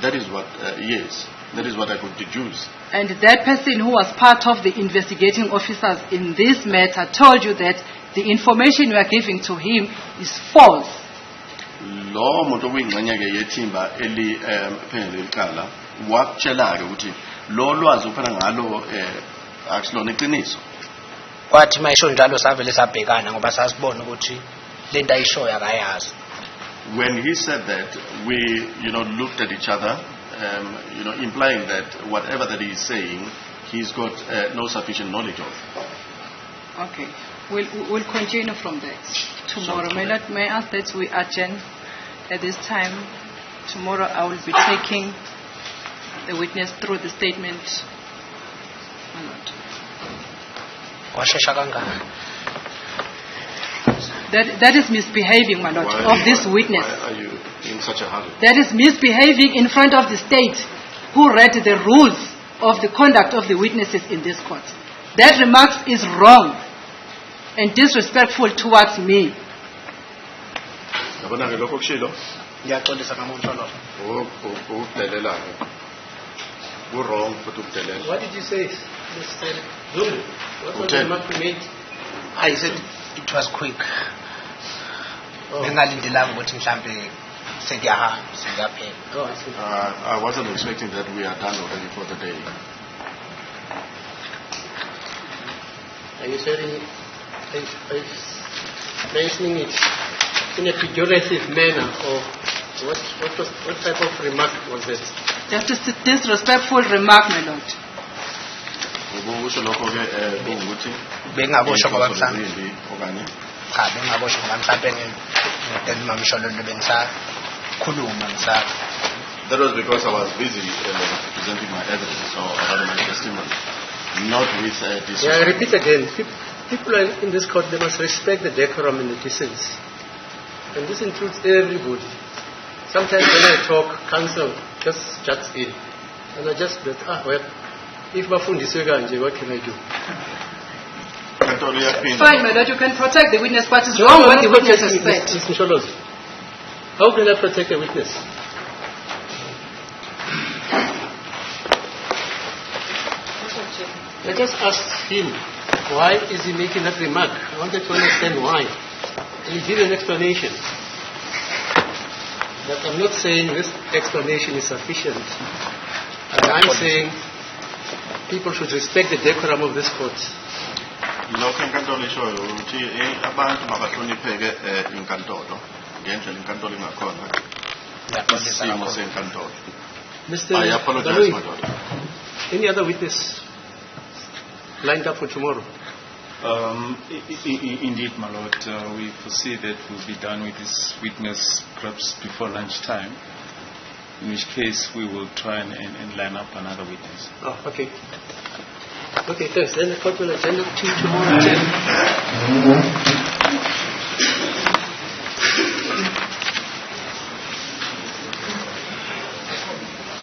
That is what yes, that is what I could deduce. And that person who was part of the investigating officers in this matter told you that the information you are giving to him is false? Lo muntu oyingxenye ke yethimba eli eli cala wakutshela ke ukuthi lo lwazi uphana ngalo akulona iqiniso. Kwathi mayisho njalo savele sabhekana ngoba sasibona ukuthi lento ayishoya akayazi. When he said that, we looked at each other, implying that whatever that he is saying, he's got no sufficient knowledge of. Okay. We'll continue from that tomorrow. May I ask that we adjourn at this time? Tomorrow I will be taking the witness through the statement. My Lord. Washesha kangaka. That is misbehaving, my Lord, of this witness. Why are you in such a hurry? That is misbehaving in front of the state who read the rules of the conduct of the witnesses in this court. That remark is wrong. and disrespectful towards me. Yabona ke lokho kushilo Ngiyaxolisa ngamonhlolo. ukudelelana. Wrong futhi ukudelela. What did you say, Mr. Zulu? What was the Hotel. remark you made? I said it was quick. Oh, Bengalindelanga ukuthi mhlambe sekuyaphela. oh, I see. I wasn't expecting that we are done already for the day. Are you saying, mentioning it in a pejorative manner, or what type of remark was that? Just a disrespectful remark, my lord. Ukusho lokho ke ukuthi Bengabosho ngoba mhlambe Zolwimi okanye cha bengabosho ngoba mhlambe ngidela mamshololo bengisakhuluma ngisakho. that was because I was busy presenting my evidence or rather my testimony, not with this. Yeah, I repeat again. People in this court, they must respect the decorum and the decency. And this includes everybody. Sometimes when I talk, counsel just juts in. And I just bet, well, if bafundiswe kanje, what can I do? Fine, my lord, you can protect the witness, but it's wrong what the witness has said. Mr. Sholozi, how can I protect a witness? I just asked him, why is he making that remark? I wanted to understand why. And he did an explanation. But I'm not saying this explanation is sufficient. And I'm saying people should respect the decorum of this court. Lokho inkantolo ishoyo ukuthi abantu mabahlonipheke inkantolo ngendlela inkantolo ingakhona isimo senkantolo. Mr. I apologize, Balui, my lord. any other witness lined up for tomorrow? Indeed, my lord, we foresee that we'll be done with this witness perhaps before lunchtime, in which case we will try and line up another witness. Oh, okay. Okay, thanks. Then the court will attend to you tomorrow at 10.